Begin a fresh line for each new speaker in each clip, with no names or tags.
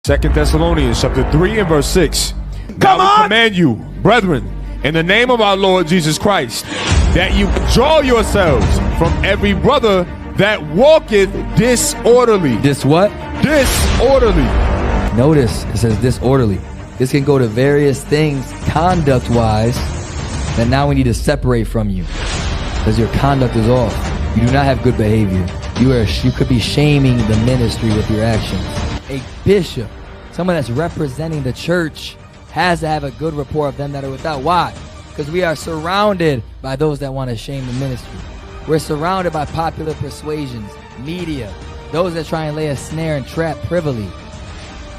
2 Thessalonians chapter 3 and verse 6. Now we command you, brethren, in the name of our Lord Jesus Christ, that you withdraw yourselves from every brother that walketh disorderly.
This what?
Disorderly.
Notice it says disorderly. This can go to various things conduct-wise that now we need to separate from you because your conduct is off. You do not have good behavior. You could be shaming the ministry with your actions. A bishop, someone that's representing the church, has to have a good rapport of them that are without. Why? Because we are surrounded by those that want to shame the ministry. We're surrounded by popular persuasions, media, those that try and lay a snare and trap privily.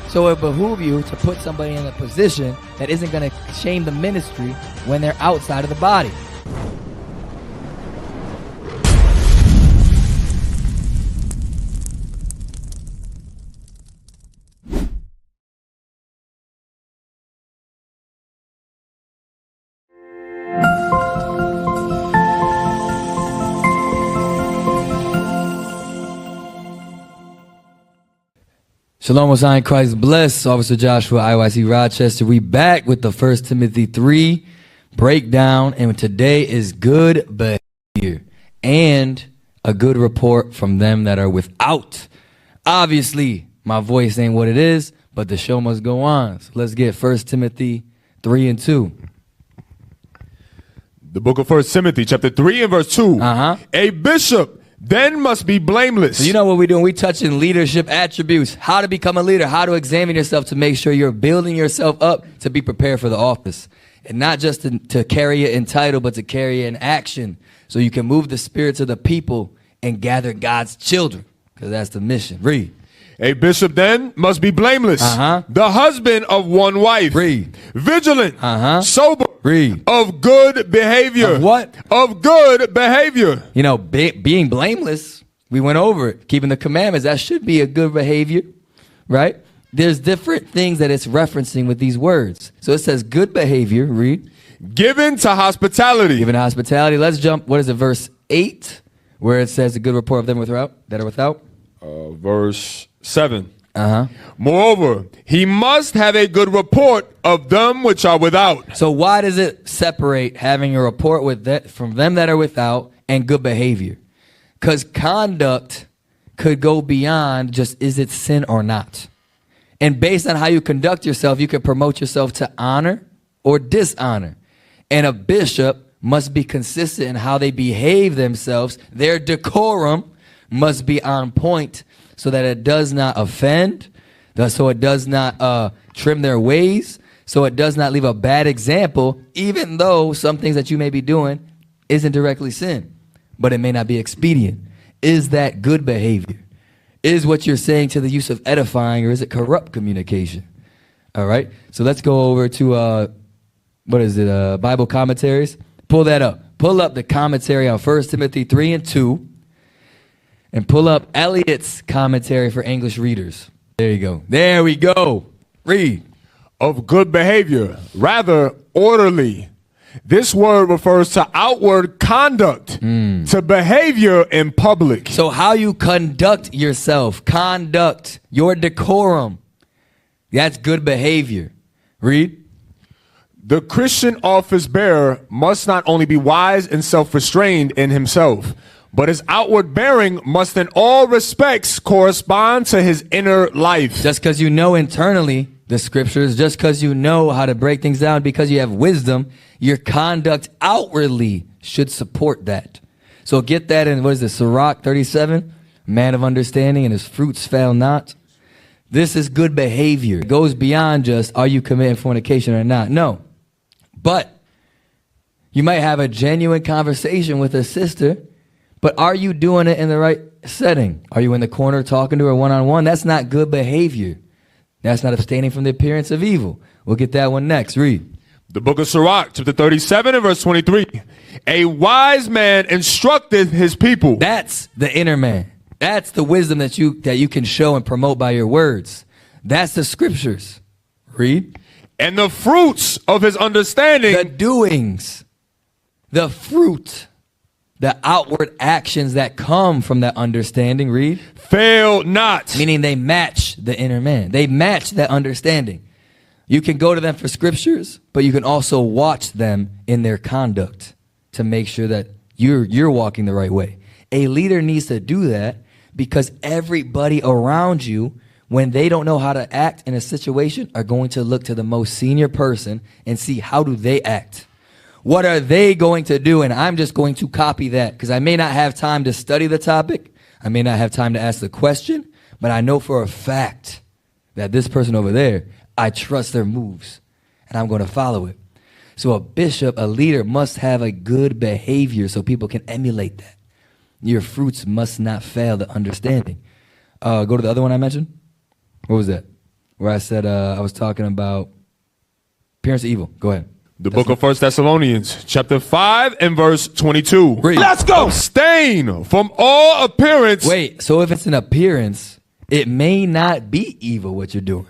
So it behooves you to put somebody in a position that isn't going to shame the ministry when they're outside of the body. Shalom, Messiah in Christ bless. Officer Joshua, IUIC Rochester. We back with the 1 Timothy 3 breakdown, and today is good behavior and a good report from them that are without. Obviously, my voice ain't what it is, but the show must go on. So let's get 1 Timothy 3 and 2.
The book of 1 Timothy chapter 3 and verse 2. A bishop then must be blameless.
So you know what we're doing? We're touching leadership attributes, how to become a leader, how to examine yourself to make sure you're building yourself up to be prepared for the office. And not just to carry it in title, but to carry it in action. So you can move the spirits of the people and gather God's children. Because that's the mission. Read.
A bishop then must be blameless, the husband of one wife, vigilant, sober, of good behavior.
Of what?
Of good behavior.
You know, being blameless, we went over it. Keeping the commandments, that should be a good behavior, right? There's different things that it's referencing with these words. So it says good behavior, read.
Given to hospitality.
Given to hospitality. Let's jump, what is it, verse 8, where it says a good report of them that are without?
Verse 7. Moreover, he must have a good report of them which are without.
So why does it separate having a report from them that are without and good behavior? Because conduct could go beyond just is it sin or not. And based on how you conduct yourself, you can promote yourself to honor or dishonor. And a bishop must be consistent in how they behave themselves. Their decorum must be on point so that it does not offend, so it does not trim their ways, so it does not leave a bad example, even though some things that you may be doing isn't directly sin, but it may not be expedient. Is that good behavior? Is what you're saying to the use of edifying, or is it corrupt communication? All right, so let's go over to, Bible commentaries. Pull that up. Pull up the commentary on 1 Timothy 3 and 2. And pull up Eliot's commentary for English readers. There you go. There we go. Read.
Of good behavior, rather orderly. This word refers to outward conduct, to behavior in public.
So how you conduct yourself, conduct, your decorum, that's good behavior. Read.
The Christian office bearer must not only be wise and self-restrained in himself, but his outward bearing must in all respects correspond to his inner life.
Just because you know internally the scriptures, just because you know how to break things down, because you have wisdom, your conduct outwardly should support that. So get that in, what is this, Sirach 37? Man of understanding and his fruits fail not. This is good behavior. It goes beyond just, are you committing fornication or not? No. But you might have a genuine conversation with a sister, but are you doing it in the right setting? Are you in the corner talking to her one-on-one? That's not good behavior. That's not abstaining from the appearance of evil. We'll get that one next. Read.
The book of Sirach, chapter 37 and verse 23. A wise man instructeth his people.
That's the inner man. That's the wisdom that you can show and promote by your words. That's the scriptures. Read.
And the fruits of his understanding.
The doings. The fruit. the outward actions that come from that understanding, read,
fail not.
meaning they match the inner man. They match that understanding. You can go to them for scriptures, but you can also watch them in their conduct to make sure that you're walking the right way. A leader needs to do that because everybody around you, when they don't know how to act in a situation, are going to look to the most senior person and see how do they act. What are they going to do? And I'm just going to copy that because I may not have time to study the topic. I may not have time to ask the question, but I know for a fact that this person over there, I trust their moves and I'm going to follow it. So a bishop, a leader must have a good behavior so people can emulate that. Your fruits must not fail the understanding. Go to the other one I mentioned. What was that? Where I said I was talking about appearance of evil. Go ahead.
The book of 1 Thessalonians, chapter 5 and verse 22.
Read.
Let's go. Abstain from all appearance.
Wait, so if it's an appearance, it may not be evil what you're doing.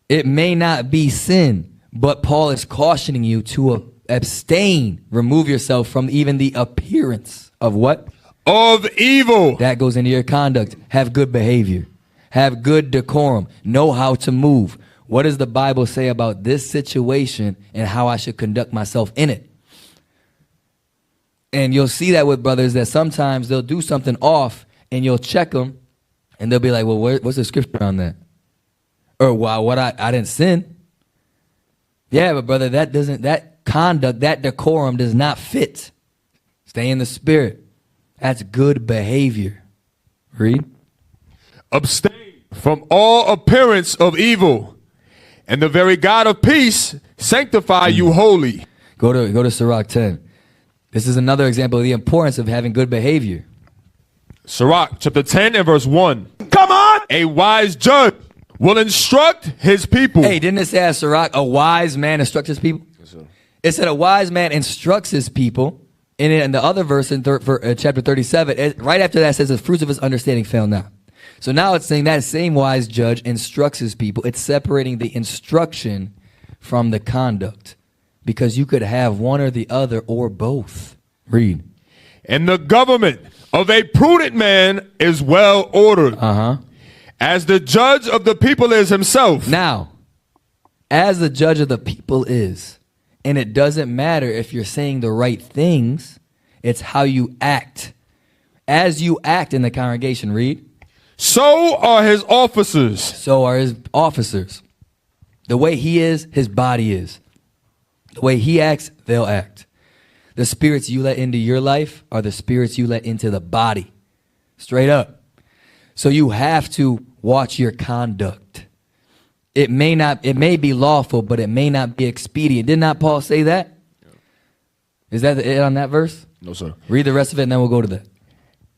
It may not be sin, but Paul is cautioning you to abstain, remove yourself from even the appearance of what?
Of evil.
That goes into your conduct. Have good behavior. Have good decorum. Know how to move. What does the Bible say about this situation and how I should conduct myself in it? And you'll see that with brothers that sometimes they'll do something off and you'll check them and they'll be like, well, what's the scripture on that? Or, wow, I didn't sin. Yeah, but brother, that conduct, that decorum does not fit. Stay in the spirit. That's good behavior. Read.
Abstain from all appearance of evil, and the very God of peace sanctify you wholly.
Go to Sirach 10. This is another example of the importance of having good behavior.
Sirach chapter 10 and verse 1. Come on! A wise judge will instruct his people.
Hey, didn't it say at Sirach, a wise man instructs his people?
Yes, sir.
It said a wise man instructs his people. And in the other verse in chapter 37, right after that says the fruits of his understanding fail not. So now it's saying that same wise judge instructs his people. It's separating the instruction from the conduct because you could have one or the other or both. Read.
And the government of a prudent man is well ordered. As the judge of the people is himself.
Now, as the judge of the people is, and it doesn't matter if you're saying the right things, it's how you act. As you act in the congregation, read.
So are his officers.
So are his officers. The way he is, his body is. The way he acts, they'll act. The spirits you let into your life are the spirits you let into the body. Straight up. So you have to watch your conduct. It may be lawful, but it may not be expedient. Did not Paul say that? Is that it on that verse?
No, sir.
Read the rest of it and then we'll go to that.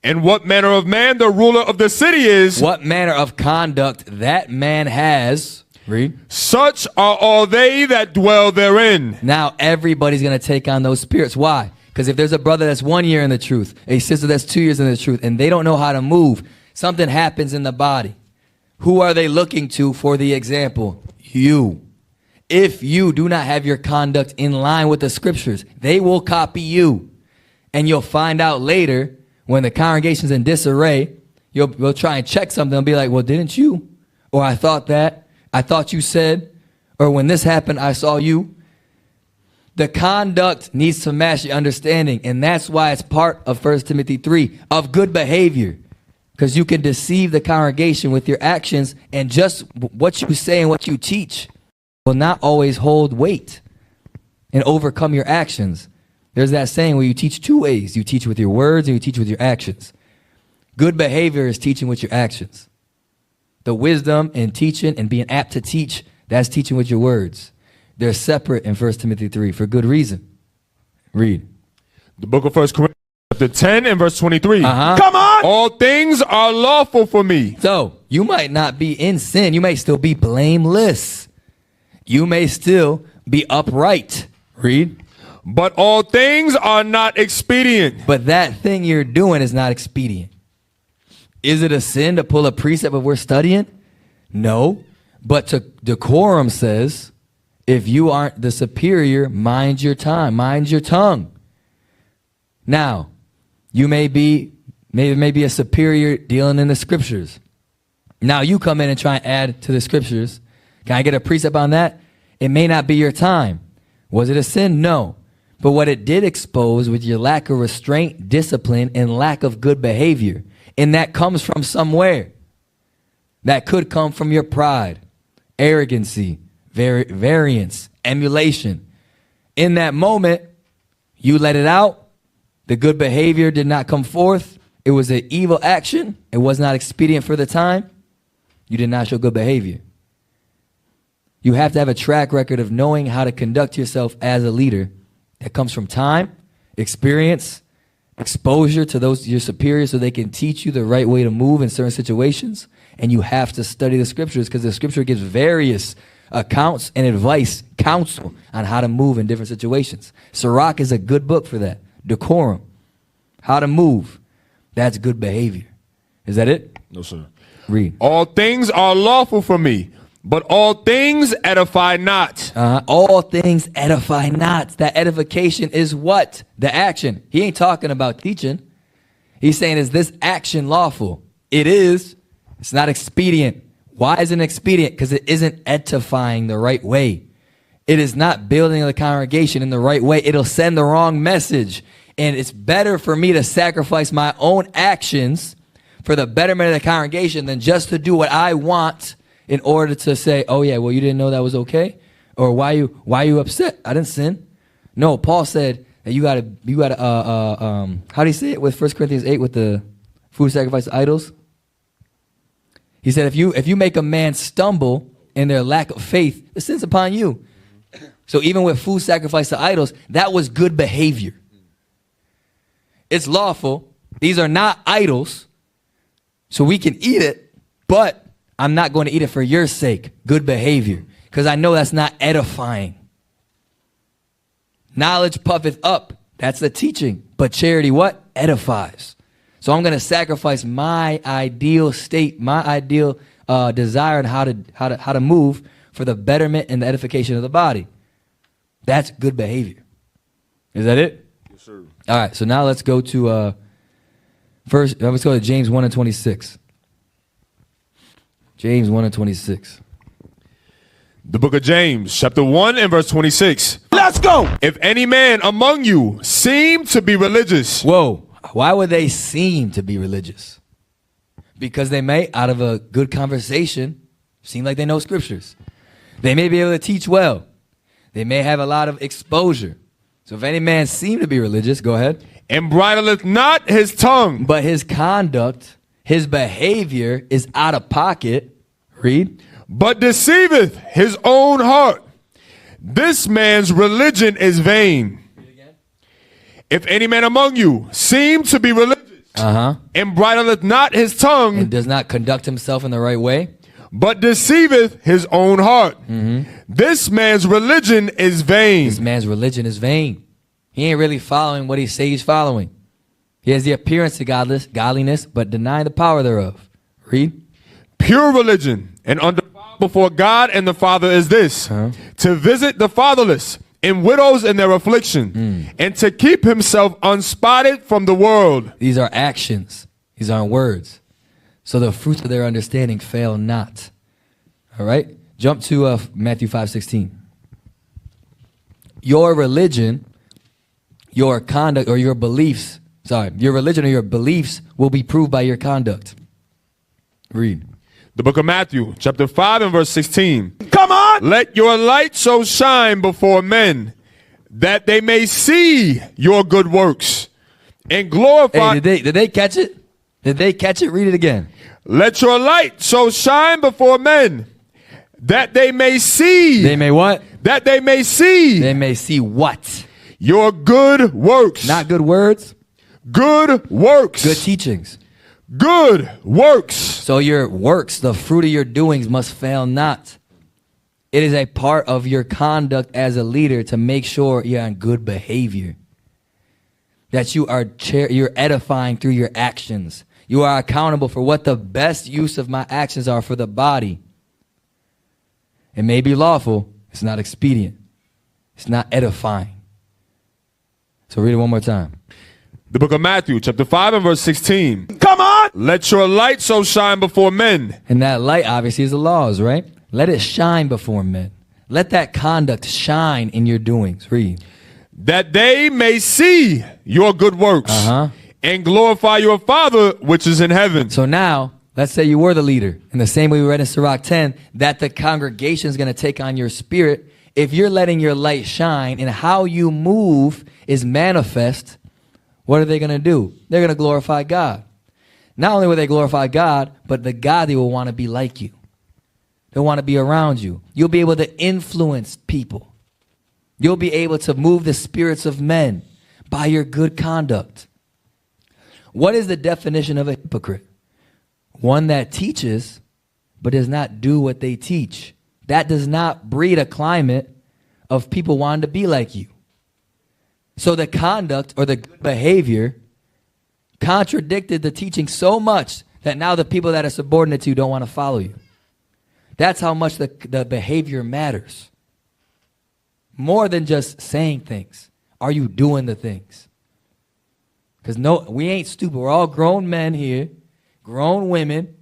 And what manner of man the ruler of the city is.
What manner of conduct that man has. Read.
Such are all they that dwell therein.
Now everybody's going to take on those spirits. Why? Because if there's a brother that's 1 year in the truth, a sister that's 2 years in the truth, and they don't know how to move, something happens in the body. Who are they looking to for the example? You. If you do not have your conduct in line with the scriptures, they will copy you. And you'll find out later when the congregation's in disarray, you'll try and check something and be like, well, didn't you? Or I thought that. I thought you said. Or when this happened, I saw you. The conduct needs to match the understanding. And that's why it's part of 1 Timothy 3 of good behavior. Because you can deceive the congregation with your actions, and just what you say and what you teach will not always hold weight and overcome your actions. There's that saying where you teach two ways. You teach with your words and you teach with your actions. Good behavior is teaching with your actions. The wisdom in teaching and being apt to teach, that's teaching with your words. They're separate in 1 Timothy 3 for good reason. Read.
The book of 1 Corinthians chapter 10 and verse 23.
Come
on! All things are lawful for me.
So you might not be in sin. You may still be blameless. You may still be upright. Read.
But all things are not expedient.
But that thing you're doing is not expedient. Is it a sin to pull a precept if we're studying? No. But decorum says, if you aren't the superior, mind your time, mind your tongue. Now, you may be a superior dealing in the scriptures. Now you come in and try and add to the scriptures. Can I get a precept on that? It may not be your time. Was it a sin? No. But what it did expose was your lack of restraint, discipline, and lack of good behavior. And that comes from somewhere. That could come from your pride, arrogancy, variance, emulation. In that moment, you let it out. The good behavior did not come forth. It was an evil action. It was not expedient for the time. You did not show good behavior. You have to have a track record of knowing how to conduct yourself as a leader. That comes from time, experience, exposure to those your superiors so they can teach you the right way to move in certain situations. And you have to study the scriptures because the scripture gives various accounts and advice, counsel on how to move in different situations. Sirach is a good book for that. Decorum, how to move. That's good behavior. Is that it?
No, sir.
Read.
All things are lawful for me, but all things edify not.
All things edify not. That edification is what? The action. He ain't talking about teaching. He's saying, is this action lawful? It is. It's not expedient. Why isn't it expedient? Because it isn't edifying the right way. It is not building the congregation in the right way. It'll send the wrong message. And it's better for me to sacrifice my own actions for the betterment of the congregation than just to do what I want in order to say, oh yeah, well, you didn't know that was okay? Or why are you upset? I didn't sin. No, Paul said that you gotta how do you say it with 1 Corinthians 8 with the food sacrifice to idols? He said, if you make a man stumble in their lack of faith, the sin's upon you. So even with food sacrifice to idols, that was good behavior. It's lawful. These are not idols. So we can eat it, but I'm not going to eat it for your sake. Good behavior. Because I know that's not edifying. Knowledge puffeth up. That's the teaching. But charity what? Edifies. So I'm going to sacrifice my ideal state, my ideal desire and how to move for the betterment and the edification of the body. That's good behavior. Is that it?
Yes, sir.
All right. So now let's go to let's go to James 1:26. James 1:26.
The book of James, chapter 1 and verse 26.
Let's go.
If any man among you seem to be religious.
Whoa. Why would they seem to be religious? Because they may, out of a good conversation, seem like they know scriptures. They may be able to teach well. They may have a lot of exposure. So if any man seem to be religious, go ahead.
And bridleth not his tongue.
But his conduct, his behavior is out of pocket. Read.
But deceiveth his own heart. This man's religion is vain. If any man among you seem to be religious, and bridleth not his tongue,
and does not conduct himself in the right way,
but deceiveth his own heart, this man's religion is vain.
This man's religion is vain. He ain't really following what he says he's following. He has the appearance of godliness, but denying the power thereof. Read.
Pure religion and undefiled before God and the Father is this, to visit the fatherless and widows in their affliction, and to keep himself unspotted from the world.
These are actions. These aren't words. So the fruits of their understanding fail not. All right? Jump to Matthew 5:16. Your religion, your conduct, or your beliefs, your religion or your beliefs will be proved by your conduct. Read.
The book of Matthew, chapter 5 and verse 16.
Come on.
Let your light so shine before men that they may see your good works and glorify.
Hey, did they catch it? Did they catch it? Read it again.
Let your light so shine before men that they may see.
They may what?
That they may see.
They may see what?
Your good works.
Not good words.
Good works.
Good teachings.
Good works.
So your works, the fruit of your doings must fail not. It is a part of your conduct as a leader to make sure you're on good behavior. That you're edifying through your actions. You are accountable for what the best use of my actions are for the body. It may be lawful. It's not expedient. It's not edifying. So read it one more time.
The book of Matthew, chapter 5 and verse 16.
Come on.
Let your light so shine before men.
And that light obviously is the laws, right? Let it shine before men. Let that conduct shine in your doings. Read.
That they may see your good works and glorify your Father which is in heaven.
So now, let's say you were the leader. In the same way we read in Sirach 10, that the congregation is going to take on your spirit. If you're letting your light shine and how you move is manifest, what are they going to do? They're going to glorify God. Not only will they glorify God, but the God they will want to be like you. They'll want to be around you. You'll be able to influence people. You'll be able to move the spirits of men by your good conduct. What is the definition of a hypocrite? One that teaches, but does not do what they teach. That does not breed a climate of people wanting to be like you. So the conduct or the good behavior contradicted the teaching so much that now the people that are subordinate to you don't want to follow you. That's how much the behavior matters. More than just saying things. Are you doing the things? Because no, we ain't stupid. We're all grown men here, grown women.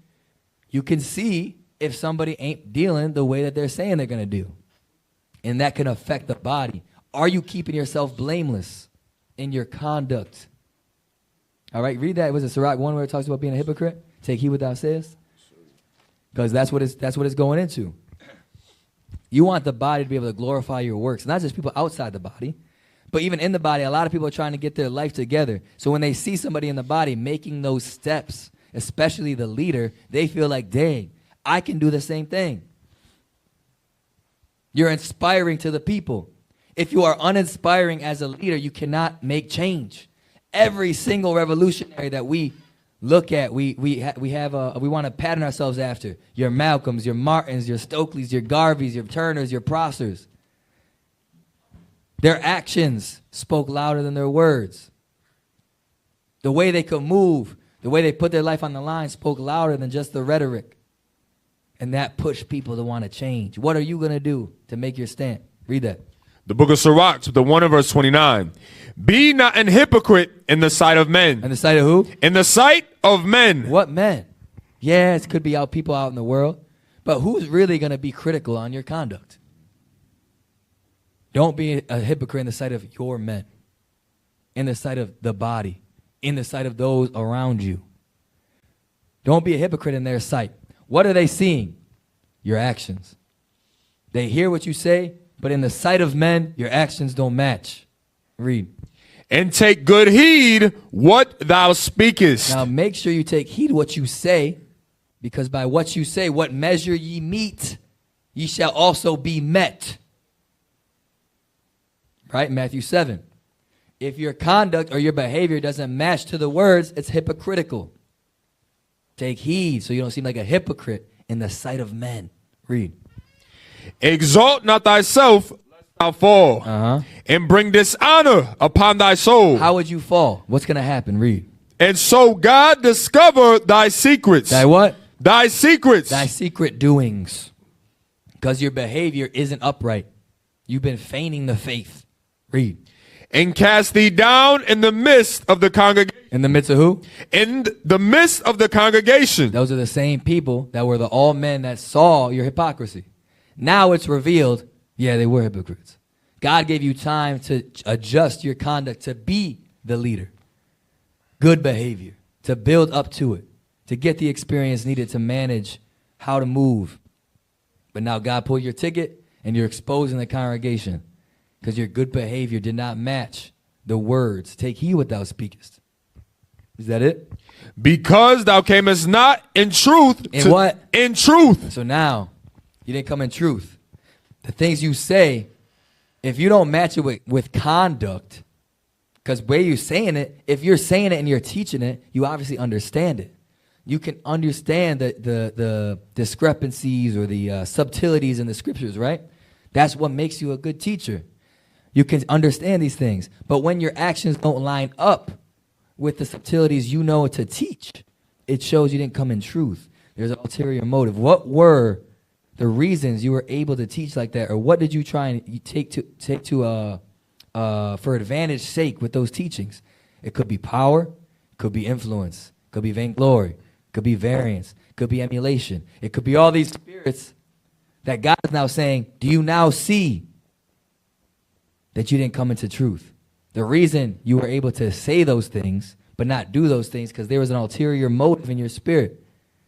You can see if somebody ain't dealing the way that they're saying they're going to do. And that can affect the body. Are you keeping yourself blameless in your conduct? All right, read that. Was it Sirach 1 where it talks about being a hypocrite? Take heed what thou sayest. Because that's what it's going into. You want the body to be able to glorify your works. Not just people outside the body, but even in the body. A lot of people are trying to get their life together. So when they see somebody in the body making those steps, especially the leader, they feel like, dang, I can do the same thing. You're inspiring to the people. If you are uninspiring as a leader, you cannot make change. Every single revolutionary that we look at, we want to pattern ourselves after. Your Malcolms, your Martins, your Stokeleys, your Garveys, your Turners, your Prossers. Their actions spoke louder than their words. The way they could move, the way they put their life on the line spoke louder than just the rhetoric. And that pushed people to want to change. What are you going to do to make your stand? Read that.
The book of Sirach, chapter 1 and verse 29. Be not an hypocrite in the sight of men.
In the sight of who?
In the sight of men.
What men? Yeah, it could be people out in the world. But who's really going to be critical on your conduct? Don't be a hypocrite in the sight of your men. In the sight of the body. In the sight of those around you. Don't be a hypocrite in their sight. What are they seeing? Your actions. They hear what you say, but in the sight of men, your actions don't match. Read.
And take good heed what thou speakest.
Now make sure you take heed what you say, because by what you say, what measure ye meet, ye shall also be met. Right? Matthew 7. If your conduct or your behavior doesn't match to the words, it's hypocritical. Take heed so you don't seem like a hypocrite in the sight of men. Read.
Exalt not thyself, lest thou fall, and bring dishonor upon thy soul.
How would you fall? What's going to happen? Read.
And so God discover thy secrets.
Thy what?
Thy secrets.
Thy secret doings. Because your behavior isn't upright. You've been feigning the faith. Read.
And cast thee down in the midst of the congregation.
In the midst of who?
In the midst of the congregation.
Those are the same people that were the all men that saw your hypocrisy. Now it's revealed, yeah, they were hypocrites. God gave you time to adjust your conduct to be the leader. Good behavior, to build up to it, to get the experience needed to manage how to move. But now God pulled your ticket and you're exposing the congregation because your good behavior did not match the words. Take heed what thou speakest. Is that it?
Because thou camest not in truth.
In what?
In truth.
So now, you didn't come in truth. The things you say, if you don't match it with conduct, because where you're saying it, if you're saying it and you're teaching it, you obviously understand it. You can understand the discrepancies or the subtleties in the scriptures, right? That's what makes you a good teacher. You can understand these things. But when your actions don't line up with the subtleties you know to teach, it shows you didn't come in truth. There's an ulterior motive. What were the reasons you were able to teach like that, or what did you try and take to for advantage sake with those teachings? It could be power, could be influence, could be vainglory, could be variance, could be emulation. It could be all these spirits that God is now saying, do you now see that you didn't come into truth? The reason you were able to say those things but not do those things because there was an ulterior motive in your spirit.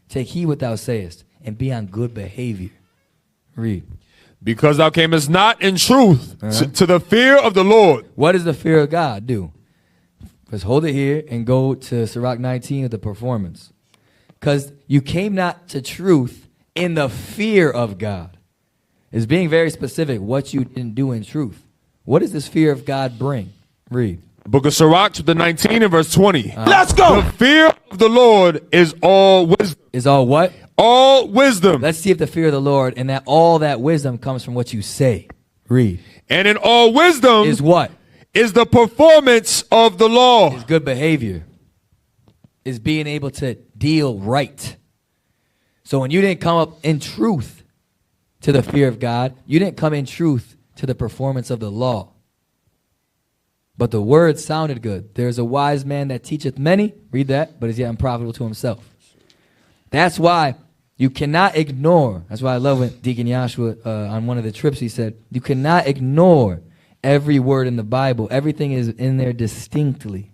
Take heed what thou sayest and be on good behavior. Read.
Because thou camest not in truth to the fear of the Lord.
What does the fear of God do? Let's hold it here and go to Sirach 19 with the performance. Because you came not to truth in the fear of God. It's being very specific what you didn't do in truth. What does this fear of God bring? Read.
Book of Sirach, chapter 19 and verse 20.
Let's go.
The fear of the Lord is all wisdom.
Is all what?
All wisdom.
Let's see if the fear of the Lord and that all that wisdom comes from what you say. Read.
And in all wisdom
Is what?
is the performance of the law.
Is good behavior. Is being able to deal right. So when you didn't come up in truth to the fear of God, you didn't come in truth to the performance of the law. But the word sounded good. There's a wise man that teacheth many, read that, but is yet unprofitable to himself. That's why you cannot ignore, that's why I love when Deacon Yashua on one of the trips, he said, you cannot ignore every word in the Bible. Everything is in there distinctly.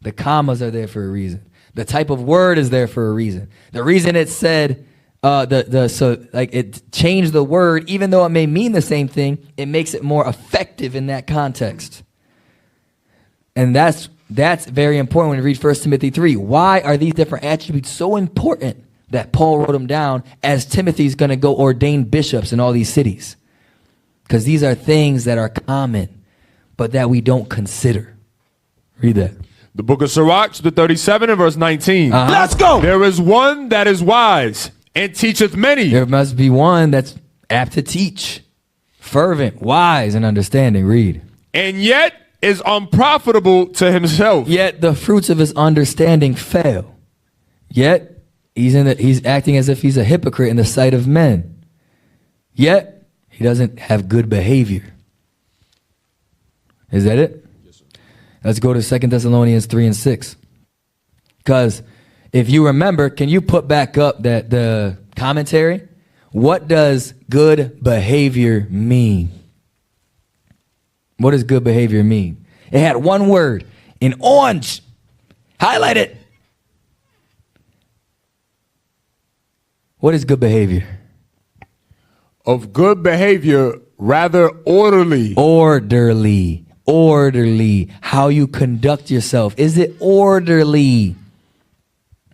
The commas are there for a reason. The type of word is there for a reason. The reason it said, it changed the word, even though it may mean the same thing, it makes it more effective in that context. And that's very important when you read 1 Timothy 3. Why are these different attributes so important that Paul wrote them down as Timothy's going to go ordain bishops in all these cities? Because these are things that are common, but that we don't consider. Read that.
The book of Sirach, chapter 37 and verse 19.
Let's go.
There is one that is wise and teacheth many.
There must be one that's apt to teach, fervent, wise, and understanding. Read.
And yet is unprofitable to himself.
Yet the fruits of his understanding fail. Yet he's acting as if he's a hypocrite in the sight of men. Yet he doesn't have good behavior. Is that it?
Yes, sir.
Let's go to 2 Thessalonians 3 and 6. Because if you remember, can you put back up that the commentary? What does good behavior mean? What does good behavior mean? It had one word in orange. Highlight it. What is good behavior?
Of good behavior, rather orderly.
Orderly. Orderly. How you conduct yourself. Is it orderly?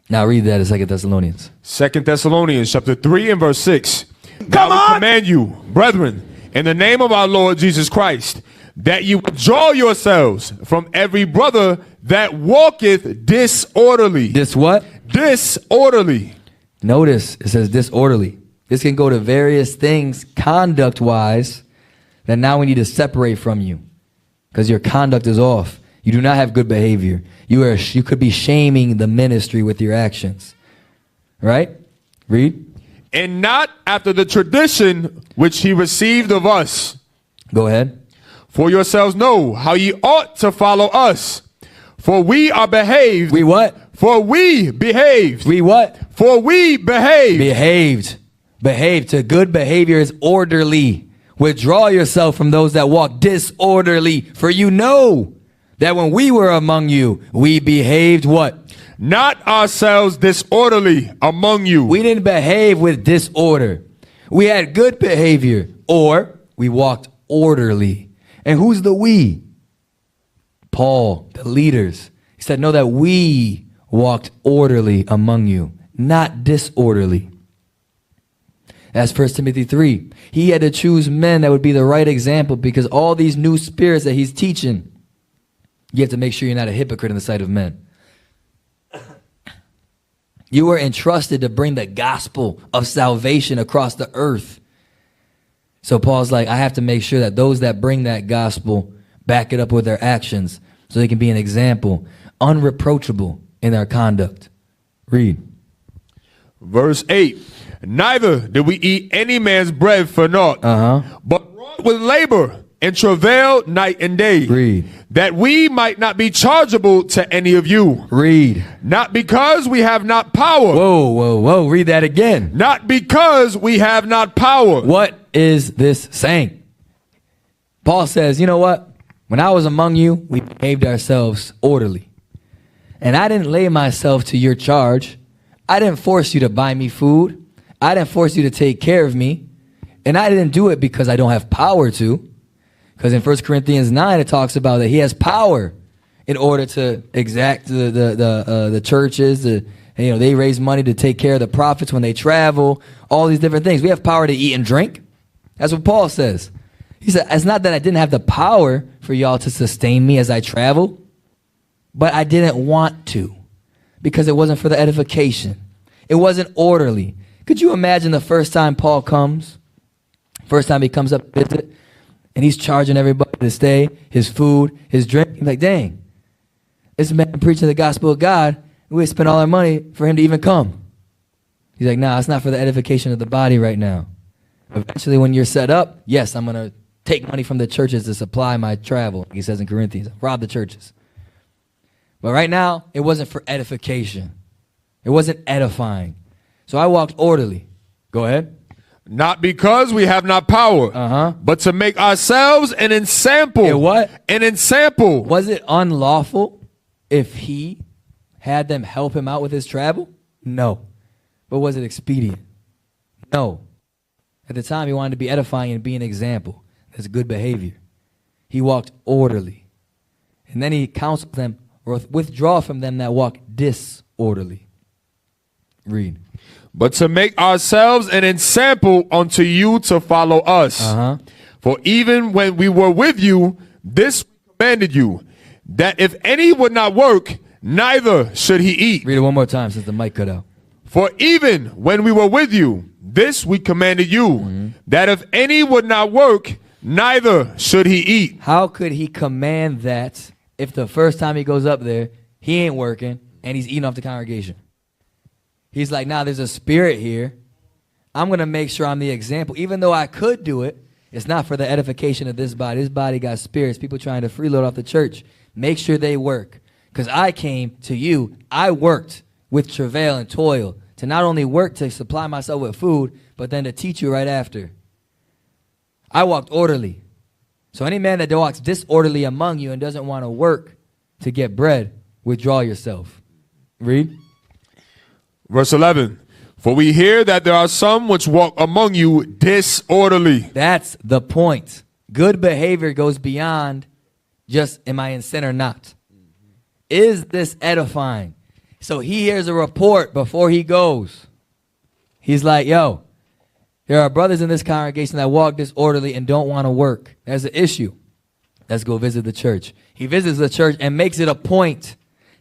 Now read that in 2 Thessalonians.
2 Thessalonians chapter 3 and verse 6.
Come
now
on.
we command you, brethren, in the name of our Lord Jesus Christ, that you withdraw yourselves from every brother that walketh disorderly.
This what?
Disorderly.
Notice it says disorderly. This can go to various things conduct-wise that now we need to separate from you because your conduct is off. You do not have good behavior. You could be shaming the ministry with your actions. Right? Read.
And not after the tradition which he received of us.
Go ahead.
For yourselves know how ye ought to follow us. For we are behaved.
We what?
For we behaved.
We what?
For we behaved.
Behaved. Behaved. To good behavior is orderly. Withdraw yourself from those that walk disorderly. For you know that when we were among you, we behaved what?
Not ourselves disorderly among you.
We didn't behave with disorder. We had good behavior, or we walked orderly. And who's the we? Paul, the leaders. He said, know that we walked orderly among you, not disorderly. That's 1 Timothy 3. He had to choose men that would be the right example because all these new spirits that he's teaching, you have to make sure you're not a hypocrite in the sight of men. You were entrusted to bring the gospel of salvation across the earth. So Paul's like, I have to make sure that those that bring that gospel back it up with their actions so they can be an example, unreproachable in their conduct. Read.
Verse 8. Neither did we eat any man's bread for naught, but wrought with labor and travail night and day.
Read.
That we might not be chargeable to any of you.
Read.
Not because we have not power.
Whoa, whoa, whoa. Read that again.
Not because we have not power.
What is this saying? Paul says, you know what? When I was among you, we behaved ourselves orderly. And I didn't lay myself to your charge. I didn't force you to buy me food. I didn't force you to take care of me. And I didn't do it because I don't have power to. Because in 1 Corinthians 9, it talks about that he has power in order to exact the churches. They raise money to take care of the prophets when they travel. All these different things. We have power to eat and drink. That's what Paul says. He said, it's not that I didn't have the power for y'all to sustain me as I travel, but I didn't want to because it wasn't for the edification. It wasn't orderly. Could you imagine the first time Paul comes? First time he comes up to visit, and he's charging everybody to stay, his food, his drink. He's like, dang, this man preaching the gospel of God, we spend all our money for him to even come. He's like, nah, it's not for the edification of the body right now. Eventually, when you're set up, yes, I'm going to take money from the churches to supply my travel. Like he says in Corinthians, rob the churches. But right now, it wasn't for edification. It wasn't edifying. So I walked orderly. Go ahead.
Not because we have not power, but to make ourselves an ensample.
Yeah, what?
An ensample.
Was it unlawful if he had them help him out with his travel? No. But was it expedient? No. At the time, he wanted to be edifying and be an example. That's good behavior. He walked orderly. And then he counseled them, or withdraw from them that walk disorderly. Read.
But to make ourselves an ensample unto you to follow us. For even when we were with you, this we commanded you, that if any would not work, neither should he eat.
Read it one more time since the mic cut out.
For even when we were with you, this we commanded you, that if any would not work, neither should he eat.
How could he command that if the first time he goes up there, he ain't working and he's eating off the congregation? He's like, nah, there's a spirit here. I'm going to make sure I'm the example. Even though I could do it, it's not for the edification of this body. This body got spirits, people trying to freeload off the church. Make sure they work. Because I came to you, I worked with travail and toil to not only work to supply myself with food, but then to teach you right after. I walked orderly. So any man that walks disorderly among you and doesn't want to work to get bread, withdraw yourself. Read.
Verse 11. For we hear that there are some which walk among you disorderly.
That's the point. Good behavior goes beyond just am I in sin or not. Is this edifying? So he hears a report before he goes. He's like, yo, there are brothers in this congregation that walk disorderly and don't want to work. There's an issue. Let's go visit the church. He visits the church and makes it a point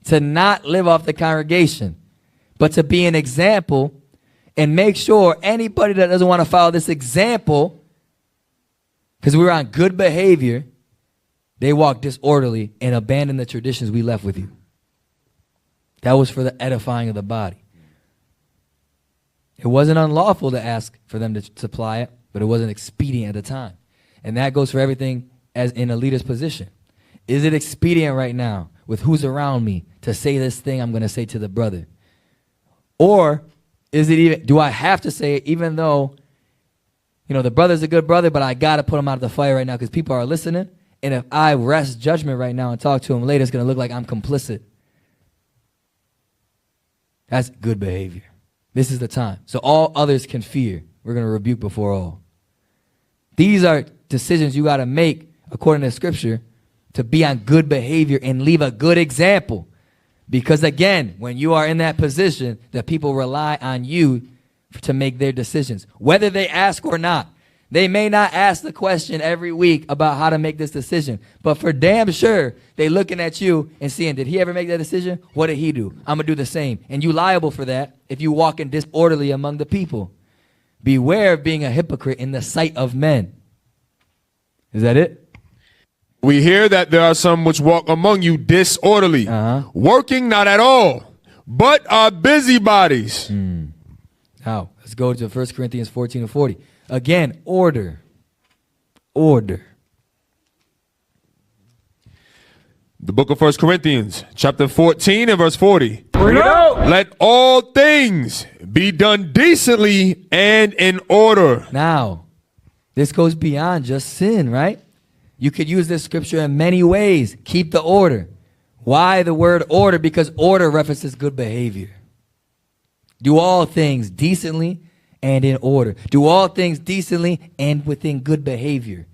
to not live off the congregation, but to be an example and make sure anybody that doesn't want to follow this example, because we're on good behavior, they walk disorderly and abandon the traditions we left with you. That was for the edifying of the body. It wasn't unlawful to ask for them to supply it, but it wasn't expedient at the time. And that goes for everything as in a leader's position. Is it expedient right now with who's around me to say this thing I'm going to say to the brother? Or is it even, do I have to say it even though, the brother's a good brother, but I got to put him out of the fire right now because people are listening? And if I rest judgment right now and talk to him later, it's going to look like I'm complicit. That's good behavior. This is the time. So all others can fear. We're going to rebuke before all. These are decisions you got to make according to Scripture to be on good behavior and leave a good example. Because again, when you are in that position, the people rely on you to make their decisions, whether they ask or not. They may not ask the question every week about how to make this decision, but for damn sure, they looking at you and seeing, did he ever make that decision? What did he do? I'm going to do the same. And you liable for that if you walk in disorderly among the people. Beware of being a hypocrite in the sight of men. Is that it?
We hear that there are some which walk among you disorderly, working not at all, but are busybodies.
Now, let's go to 1 Corinthians 14 and 40. Again, order. Order.
The book of 1 Corinthians, chapter 14 and verse 40.
Bring it out.
Let all things be done decently and in order.
Now, this goes beyond just sin, right? You could use this scripture in many ways. Keep the order. Why the word order? Because order references good behavior. Do all things decently and in order. Do all things decently and within good behavior.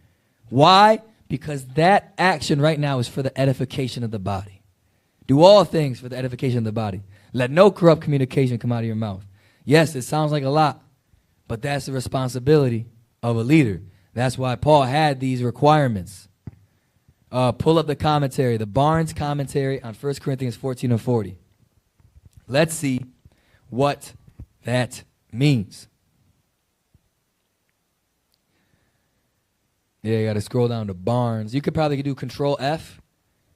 Why? Because that action right now is for the edification of the body. Do all things for the edification of the body. Let no corrupt communication come out of your mouth. Yes, it sounds like a lot, but that's the responsibility of a leader. That's why Paul had these requirements. Pull up the commentary, the Barnes commentary on 1 Corinthians 14 and 40. Let's see what that means. Yeah, you got to scroll down to Barnes. You could probably do Control F.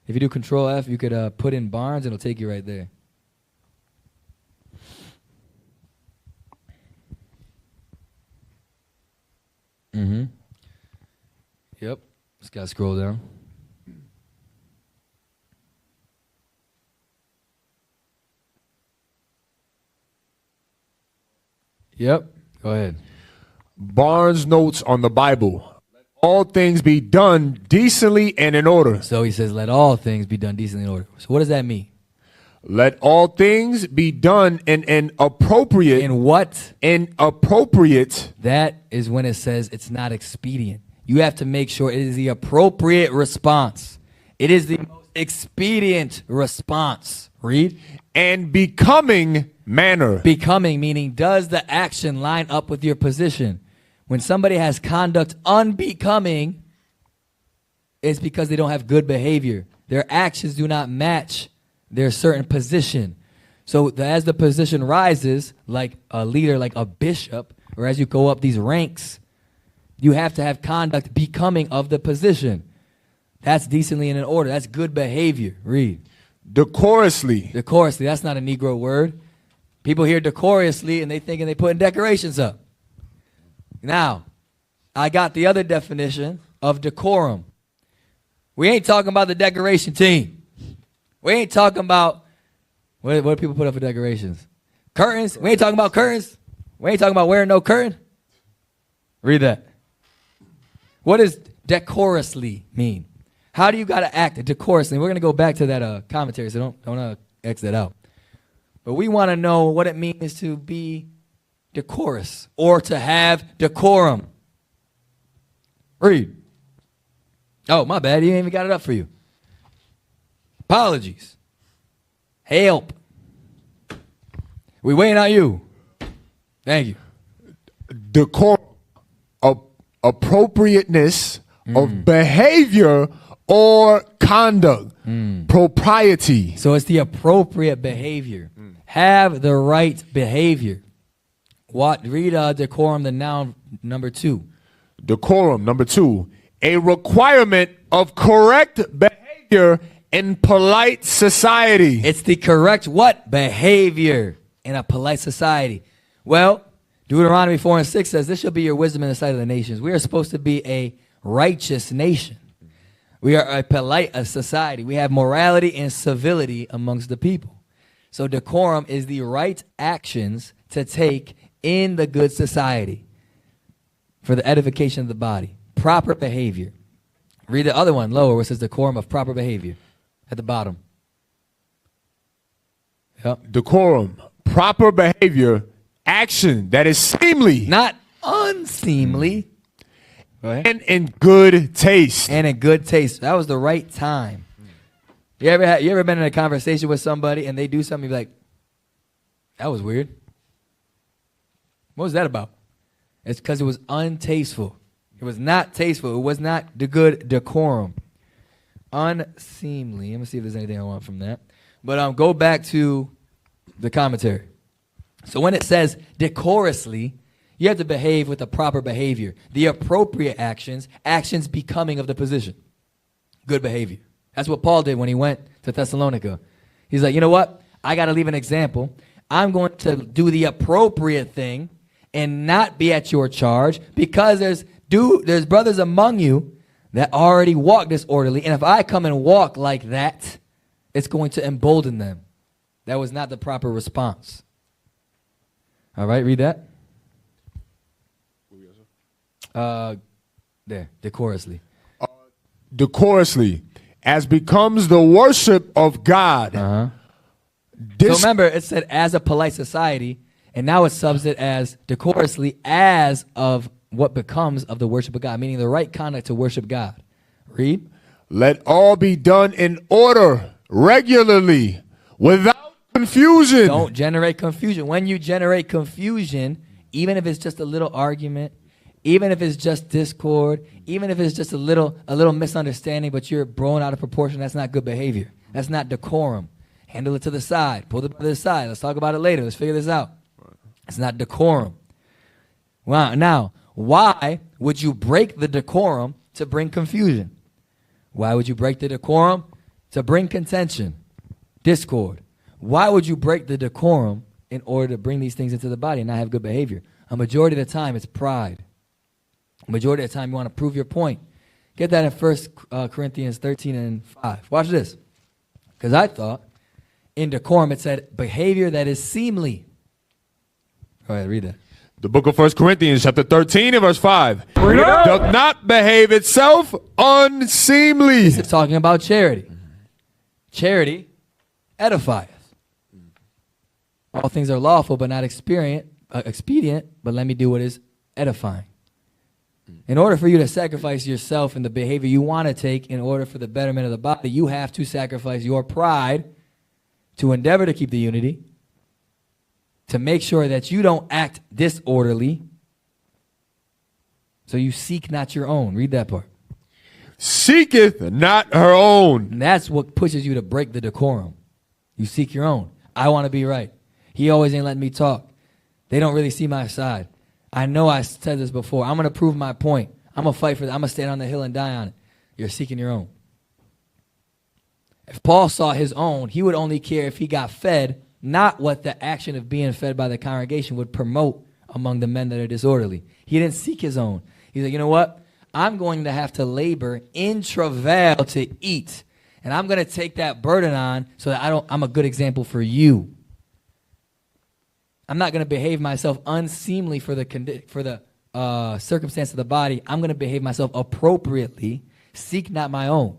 If you do Control F, you could put in Barnes, and it'll take you right there. Mm-hmm. Yep. Just got to scroll down. Yep. Go ahead.
Barnes notes on the Bible. All things be done decently and in order.
So he says, let all things be done decently in order. So what does that mean?
Let all things be done in appropriate.
In what?
In appropriate.
That is when it says it's not expedient. You have to make sure it is the appropriate response. It is the most expedient response. Read.
And becoming manner.
Becoming, meaning does the action line up with your position? When somebody has conduct unbecoming, it's because they don't have good behavior. Their actions do not match their certain position. So as the position rises, like a leader, like a bishop, or as you go up these ranks, you have to have conduct becoming of the position. That's decently and in order. That's good behavior. Read.
Decorously.
Decorously. That's not a Negro word. People hear decorously and they thinking they putting decorations up. Now, I got the other definition of decorum. We ain't talking about the decoration team. We ain't talking about, what do people put up for decorations? Curtains. We ain't talking about curtains. We ain't talking about wearing no curtain. Read that. What does decorously mean? How do you got to act decorously? We're going to go back to that commentary, so don't X that out. But we want to know what it means to be decorous or to have decorum. Read. Oh, my bad. He ain't even got it up for you. Apologies. Help. We waiting on you. Thank you.
Decorum. Appropriateness of behavior or conduct. Propriety.
So it's the appropriate behavior. Have the right behavior. Read decorum, the noun, number 2.
Decorum, number 2. A requirement of correct behavior in polite society.
It's the correct what? Behavior in a polite society. Well, Deuteronomy 4 and 6 says, this shall be your wisdom in the sight of the nations. We are supposed to be a righteous nation. We are a polite society. We have morality and civility amongst the people. So decorum is the right actions to take in the good society for the edification of the body. Proper behavior. Read the other one lower where it says decorum of proper behavior at the bottom. Yep.
Decorum, proper behavior, action that is seemly.
Not unseemly. Go ahead.
And in good taste.
And in good taste. That was the right time. You ever been in a conversation with somebody and they do something, you be like, that was weird. What was that about? It's because it was untasteful. It was not tasteful. It was not the good decorum. Unseemly. Let me see if there's anything I want from that. But go back to the commentary. So when it says decorously, you have to behave with the proper behavior. The appropriate actions becoming of the position. Good behavior. That's what Paul did when he went to Thessalonica. He's like, you know what? I got to leave an example. I'm going to do the appropriate thing and not be at your charge because there's brothers among you that already walk disorderly. And if I come and walk like that, it's going to embolden them. That was not the proper response. All right, read that. There, decorously.
Decorously, as becomes the worship of God.
So remember, it said as a polite society, and now it subs it as decorously as of what becomes of the worship of God, meaning the right conduct to worship God. Read.
Let all be done in order, regularly, without confusion.
Don't generate confusion. When you generate confusion, even if it's just a little argument, even if it's just discord, even if it's just a little misunderstanding, but you're blown out of proportion, that's not good behavior. That's not decorum. Handle it to the side. Pull it to the side. Let's talk about it later. Let's figure this out. It's not decorum. Wow. Now, why would you break the decorum to bring confusion? Why would you break the decorum? To bring contention, discord. Why would you break the decorum in order to bring these things into the body and not have good behavior? A majority of the time, it's pride. A majority of the time, you want to prove your point. Get that in 1 Corinthians 13 and 5. Watch this. Because I thought in decorum, it said behavior that is seemly. Go ahead, read that.
The book of 1 Corinthians chapter 13 and verse 5. Doth not behave itself unseemly.
This is talking about charity. Charity edifieth. All things are lawful, but not expedient, but let me do what is edifying. In order for you to sacrifice yourself and the behavior you want to take in order for the betterment of the body, you have to sacrifice your pride to endeavor to keep the unity, to make sure that you don't act disorderly, so you seek not your own. Read that part.
Seeketh not her own.
And that's what pushes you to break the decorum. You seek your own. I want to be right. He always ain't letting me talk. They don't really see my side. I know I said this before. I'm going to prove my point. I'm going to fight for that. I'm going to stand on the hill and die on it. You're seeking your own. If Paul saw his own, he would only care if he got fed, not what the action of being fed by the congregation would promote among the men that are disorderly. He didn't seek his own. He's like, you know what? I'm going to have to labor in travail to eat. And I'm going to take that burden on so that I'm a good example for you. I'm not going to behave myself unseemly for the circumstance of the body. I'm going to behave myself appropriately. Seek not my own.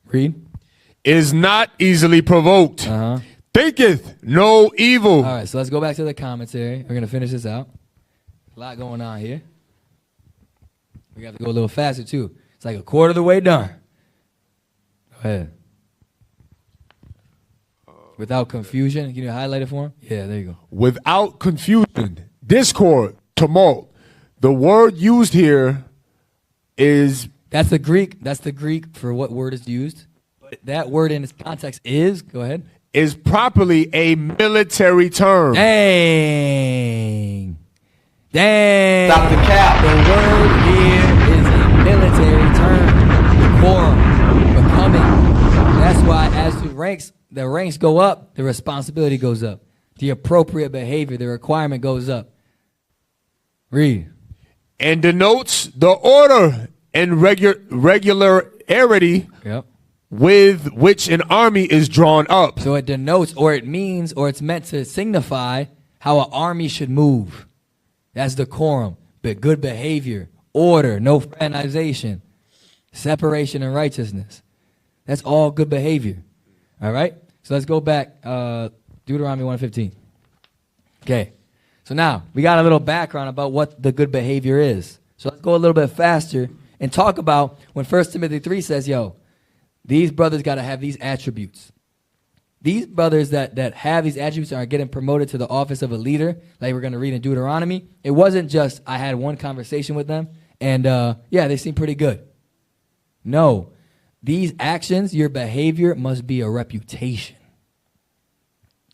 Read.
Is not easily provoked. Thinketh no evil.
All right, so let's go back to the commentary. We're going to finish this out. A lot going on here. We have to go a little faster, too. It's like a quarter of the way done. Go ahead. Without confusion. Can you highlight it for him? Yeah, there you go.
Without confusion, discord, tumult. The word used here is...
That's the Greek. That's the Greek for what word is used. But that word in its context is, go ahead.
Is properly a military term.
Dang. Dang.
Stop the cap.
The word here is a military term. Decorum. Becoming. That's why as the ranks go up, the responsibility goes up. The appropriate behavior, the requirement goes up. Read.
And denotes the order and regularity with which an army is drawn up.
So it denotes, or it means, or it's meant to signify how an army should move. That's decorum, but good behavior, order, no fraternization, separation and righteousness. That's all good behavior. All right? So let's go back, Deuteronomy 1:15. Okay. So now, we got a little background about what the good behavior is. So let's go a little bit faster and talk about when 1 Timothy 3 says, yo, these brothers got to have these attributes. These brothers that have these attributes are getting promoted to the office of a leader, like we're going to read in Deuteronomy. It wasn't just I had one conversation with them, and yeah, they seem pretty good. No. These actions, your behavior must be a reputation.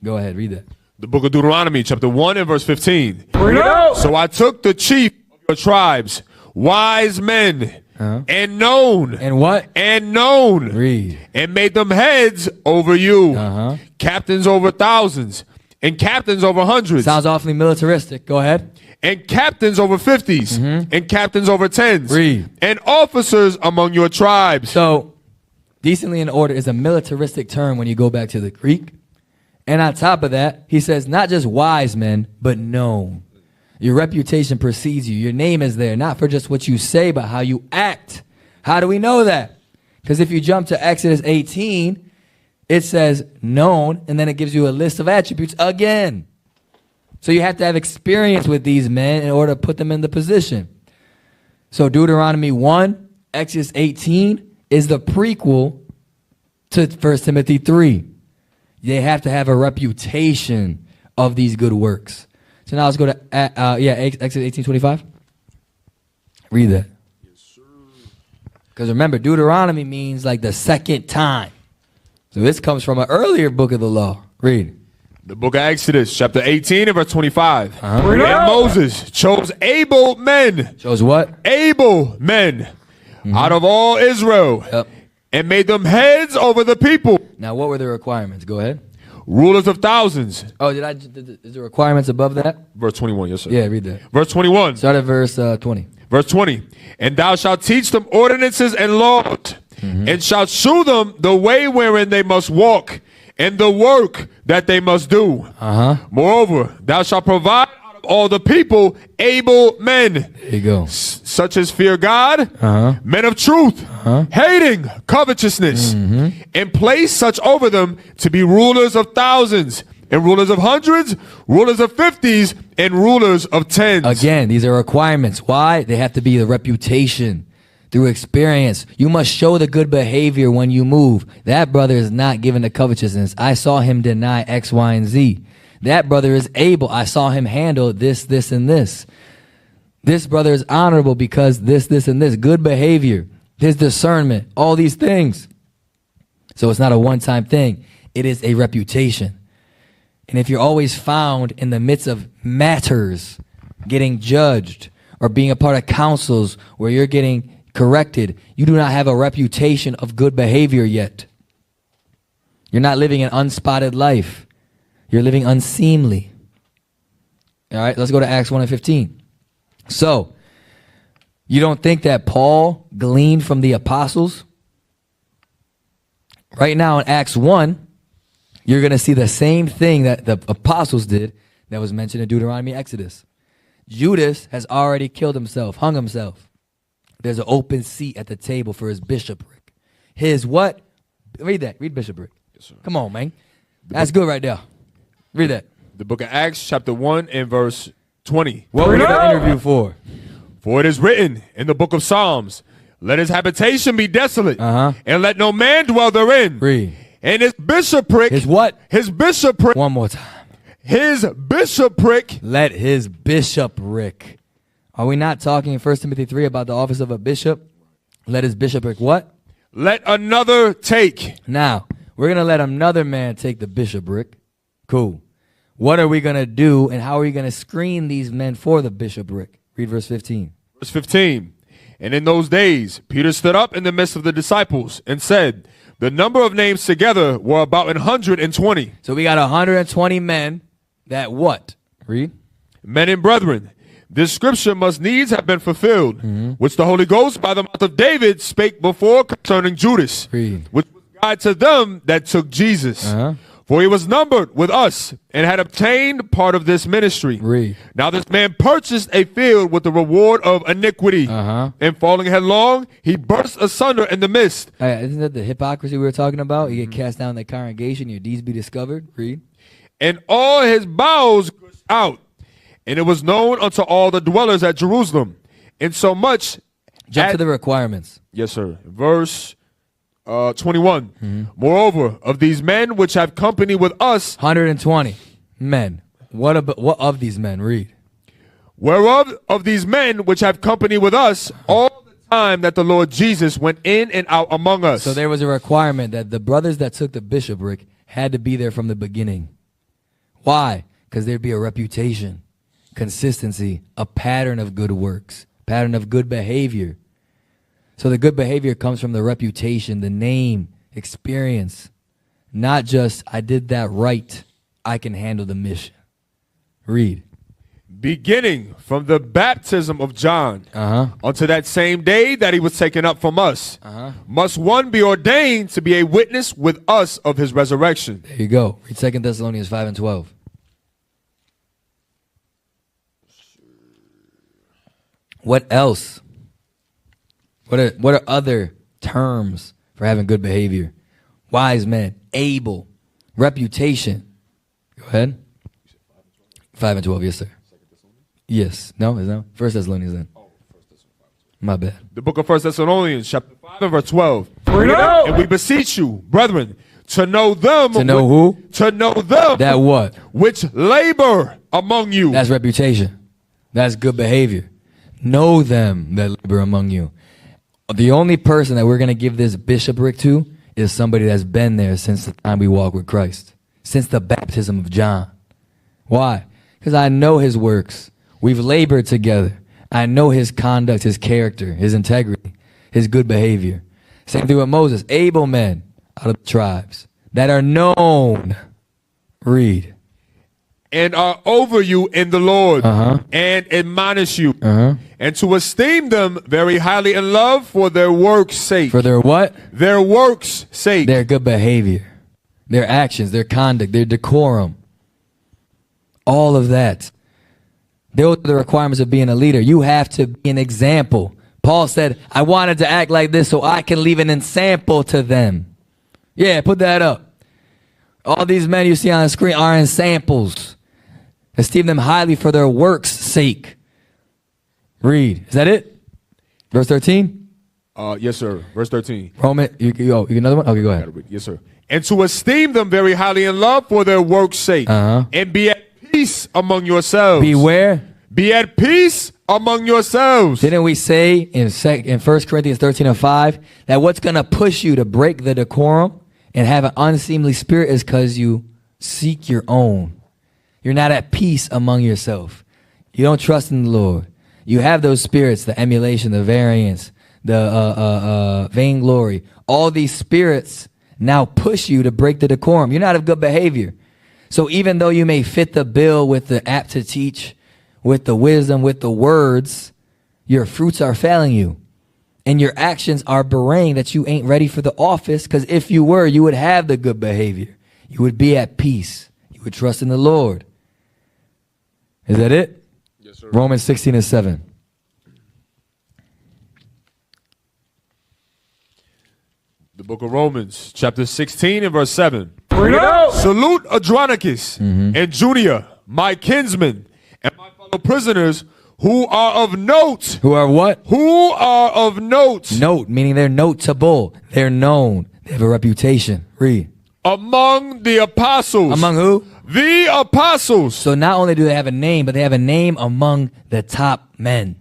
Go ahead, read that.
The book of Deuteronomy, chapter 1 and verse 15. So I took the chief of your tribes, wise men, and known.
And what?
And known.
Read.
And made them heads over you, captains over thousands, and captains over hundreds.
Sounds awfully militaristic. Go ahead.
And captains over 50s, and captains over 10s,
Read.
and officers among your tribes.
So, decently in order is a militaristic term when you go back to the Greek. And on top of that, he says not just wise men, but known. Your reputation precedes you. Your name is there, not for just what you say, but how you act. How do we know that? Because if you jump to Exodus 18, it says known, and then it gives you a list of attributes again. So you have to have experience with these men in order to put them in the position. So Deuteronomy 1, Exodus 18 is the prequel to 1 Timothy 3. They have to have a reputation of these good works. So now let's go to Exodus 18:25. Read that. Yes, sir. Because remember, Deuteronomy means like the second time. So this comes from an earlier book of the law. Read.
The book of Exodus, chapter 18 and verse 25. And Moses chose able men.
Chose what?
Able men out of all Israel.
Yep.
And made them heads over the people.
Now, what were the requirements? Go ahead.
Rulers of thousands.
Oh, is the requirements above that?
Verse 21, yes, sir.
Yeah, read that.
Verse 21.
Start at verse 20.
Verse 20. And thou shalt teach them ordinances and laws, and shalt shew them the way wherein they must walk, and the work that they must do. Moreover, thou shalt provide out of all the people able men.
There you go.
Such as fear God, men of truth, hating covetousness, and place such over them to be rulers of thousands, and rulers of hundreds, rulers of 50s, and rulers of 10s.
Again, these are requirements. Why? They have to be the reputation through experience. You must show the good behavior when you move. That brother is not given to covetousness. I saw him deny X, Y, and Z. That brother is able. I saw him handle this, this, and this. This brother is honorable because this, and this. Good behavior, his discernment, all these things. So it's not a one-time thing. It is a reputation. And if you're always found in the midst of matters, getting judged, or being a part of councils where you're getting corrected, you do not have a reputation of good behavior yet. You're not living an unspotted life. You're living unseemly. All right, let's go to Acts 1 and 15. So, you don't think that Paul gleaned from the apostles? Right now in Acts 1, you're going to see the same thing that the apostles did that was mentioned in Deuteronomy, Exodus. Judas has already killed himself, hung himself. There's an open seat at the table for his bishopric. His what? Read that. Read bishopric.
Yes, sir.
Come on, man. That's good right there. Read that.
The book of Acts, chapter 1 and verse 20.
What were you going to interview for?
For it is written in the book of Psalms, let his habitation be desolate, and let no man dwell therein.
Read.
And his bishopric.
His what?
His bishopric.
One more time.
His bishopric.
Let his bishopric. Are we not talking in 1 Timothy 3 about the office of a bishop? Let his bishopric what?
Let another take.
Now, we're going to let another man take the bishopric. Cool. What are we going to do, and how are we going to screen these men for the bishopric? Read verse 15.
Verse 15. And in those days, Peter stood up in the midst of the disciples and said, the number of names together were about 120.
So we got 120 men that what? Read.
Men and brethren, this scripture must needs have been fulfilled, which the Holy Ghost by the mouth of David spake before concerning Judas,
Read.
which was guide to them that took Jesus. For he was numbered with us and had obtained part of this ministry.
Read.
Now this man purchased a field with the reward of iniquity. And falling headlong, he burst asunder in the midst.
Isn't that the hypocrisy we were talking about? You get cast down in the congregation, your deeds be discovered. Read.
And all his bowels gushed out. And it was known unto all the dwellers at Jerusalem. And so much.
Jump to the requirements.
Yes, sir. Verse 21. Moreover, of these men which have company with us.
120 men. What of these men? Read.
Whereof of these men which have company with us all the time that the Lord Jesus went in and out among us.
So there was a requirement that the brothers that took the bishopric had to be there from the beginning. Why? Because there'd be a reputation, consistency, a pattern of good works, pattern of good behavior. So the good behavior comes from the reputation, the name, experience. Not just, I did that right. I can handle the mission. Read.
Beginning from the baptism of John unto that same day that he was taken up from us, must one be ordained to be a witness with us of his resurrection.
There you go. Read 2 Thessalonians 5 and 12. What else? What are other terms for having good behavior? Wise men, able, reputation. Go ahead. 5 and 12, yes, sir. Yes. No, is that 1 Thessalonians then? My bad.
The book of 1 Thessalonians, chapter 5 and verse 12. And we beseech you, brethren, to know them.
To know who?
To know them.
That what?
Which labor among you.
That's reputation. That's good behavior. Know them that labor among you. The only person that we're going to give this bishopric to is somebody that's been there since the time we walk with Christ. Since the baptism of John. Why? Because I know his works. We've labored together. I know his conduct, his character, his integrity, his good behavior. Same thing with Moses. Able men out of the tribes that are known. Read.
And are over you in the Lord, and admonish you, and to esteem them very highly in love for their works' sake.
For their what?
Their works' sake.
Their good behavior, their actions, their conduct, their decorum. All of that. Those are the requirements of being a leader. You have to be an example. Paul said, I wanted to act like this so I can leave an example to them. Yeah, put that up. All these men you see on the screen are examples. Esteem them highly for their works' sake. Read. Is that it? Verse 13?
Yes, sir. Verse 13.
Roman, you got another one? Okay, go ahead.
Yes, sir. And to esteem them very highly in love for their works' sake. And be at peace among yourselves.
Beware.
Be at peace among yourselves.
Didn't we say in 1 Corinthians 13 and 5 that what's going to push you to break the decorum and have an unseemly spirit is because you seek your own. You're not at peace among yourself. You don't trust in the Lord. You have those spirits, the emulation, the variance, the vainglory. All these spirits now push you to break the decorum. You're not of good behavior. So even though you may fit the bill with the apt to teach, with the wisdom, with the words, your fruits are failing you. And your actions are bewraying that you ain't ready for the office, because if you were, you would have the good behavior. You would be at peace. You would trust in the Lord. Is that it?
Yes, sir.
Romans 16 and 7.
The book of Romans, chapter 16 and verse 7. Salute Andronicus and Junia, my kinsmen, and my fellow prisoners who are of note.
Who are what?
Who are of note.
Note, meaning they're notable. They're known. They have a reputation. Read.
Among the apostles.
Among who?
The apostles.
So not only do they have a name, but they have a name among the top men.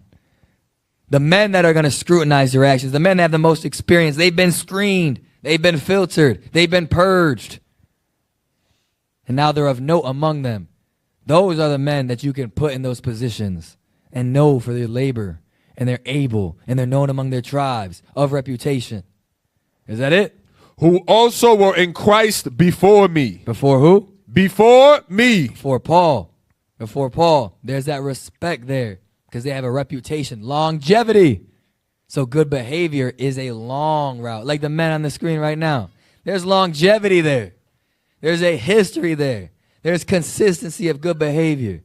The men that are going to scrutinize your actions. The men that have the most experience. They've been screened. They've been filtered. They've been purged. And now they're of note among them. Those are the men that you can put in those positions and know for their labor. And they're able. And they're known among their tribes of reputation. Is that it?
Who also were in Christ before me.
Before who?
Before me.
Before Paul. Before Paul. There's that respect there because they have a reputation. Longevity. So good behavior is a long route. Like the men on the screen right now. There's longevity there. There's a history there. There's consistency of good behavior.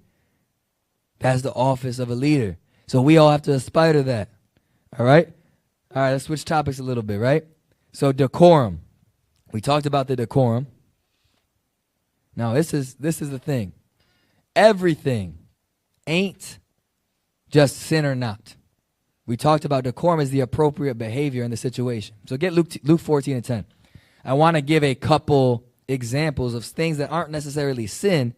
That's the office of a leader. So we all have to aspire to that. All right? All right, let's switch topics a little bit, right? So decorum. We talked about the decorum. Now, this is the thing. Everything ain't just sin or not. We talked about decorum as the appropriate behavior in the situation. So get Luke 14 and 10. I want to give a couple examples of things that aren't necessarily sin,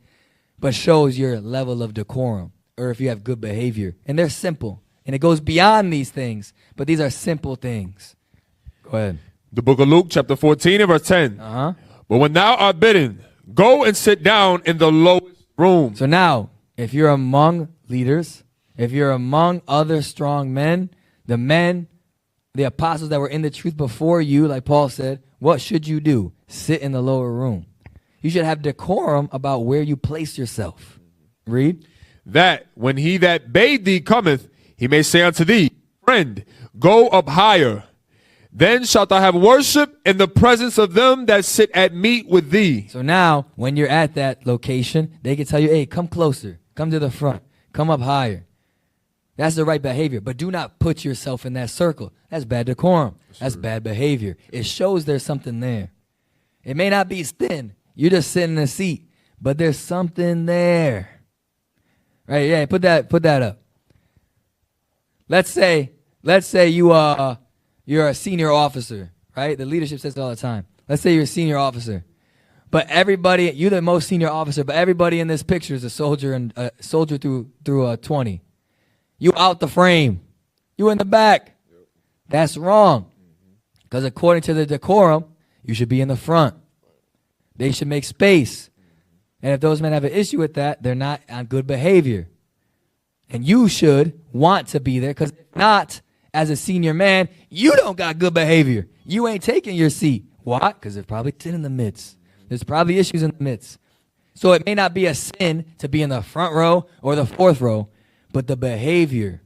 but shows your level of decorum or if you have good behavior. And they're simple. And it goes beyond these things, but these are simple things. Go ahead.
The book of Luke, chapter 14 and verse 10. But when thou art bidden, go and sit down in the lowest room.
So now, if you're among leaders, if you're among other strong men, the apostles that were in the truth before you, like Paul said, what should you do? Sit in the lower room. You should have decorum about where you place yourself. Read.
That when he that bade thee cometh, he may say unto thee, Friend, go up higher. Then shalt thou have worship in the presence of them that sit at meat with thee.
So now, when you're at that location, they can tell you, hey, come closer. Come to the front. Come up higher. That's the right behavior. But do not put yourself in that circle. That's bad decorum. That's bad behavior. It shows there's something there. It may not be thin. You're just sitting in a seat. But there's something there. Right? Yeah, put that up. Let's say you're a senior officer, right? The leadership says it all the time. Let's say you're a senior officer. But everybody, you're the most senior officer, but everybody in this picture is a soldier and a soldier through 20. You out the frame. You in the back. That's wrong. Because according to the decorum, you should be in the front. They should make space. And if those men have an issue with that, they're not on good behavior. And you should want to be there, because if not, as a senior man, you don't got good behavior. You ain't taking your seat. Why? Because there's probably sin in the midst. There's probably issues in the midst. So it may not be a sin to be in the front row or the fourth row, but the behavior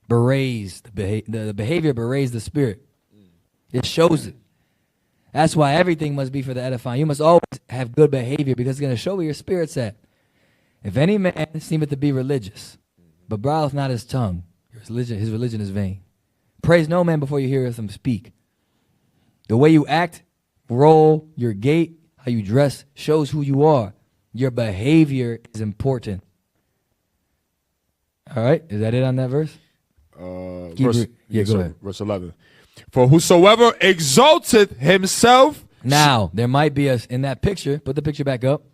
berates the behavior berates the spirit. It shows it. That's why everything must be for the edifying. You must always have good behavior, because it's going to show where your spirit's at. If any man seemeth to be religious, but bridleth not his tongue, his religion is vain. Praise no man before you hear him speak. The way you act, roll, your gait, how you dress shows who you are. Your behavior is important. All right, is that it on that verse?
Go
ahead.
Verse 11. For whosoever exalteth himself.
Now, there might be in that picture, put the picture back up.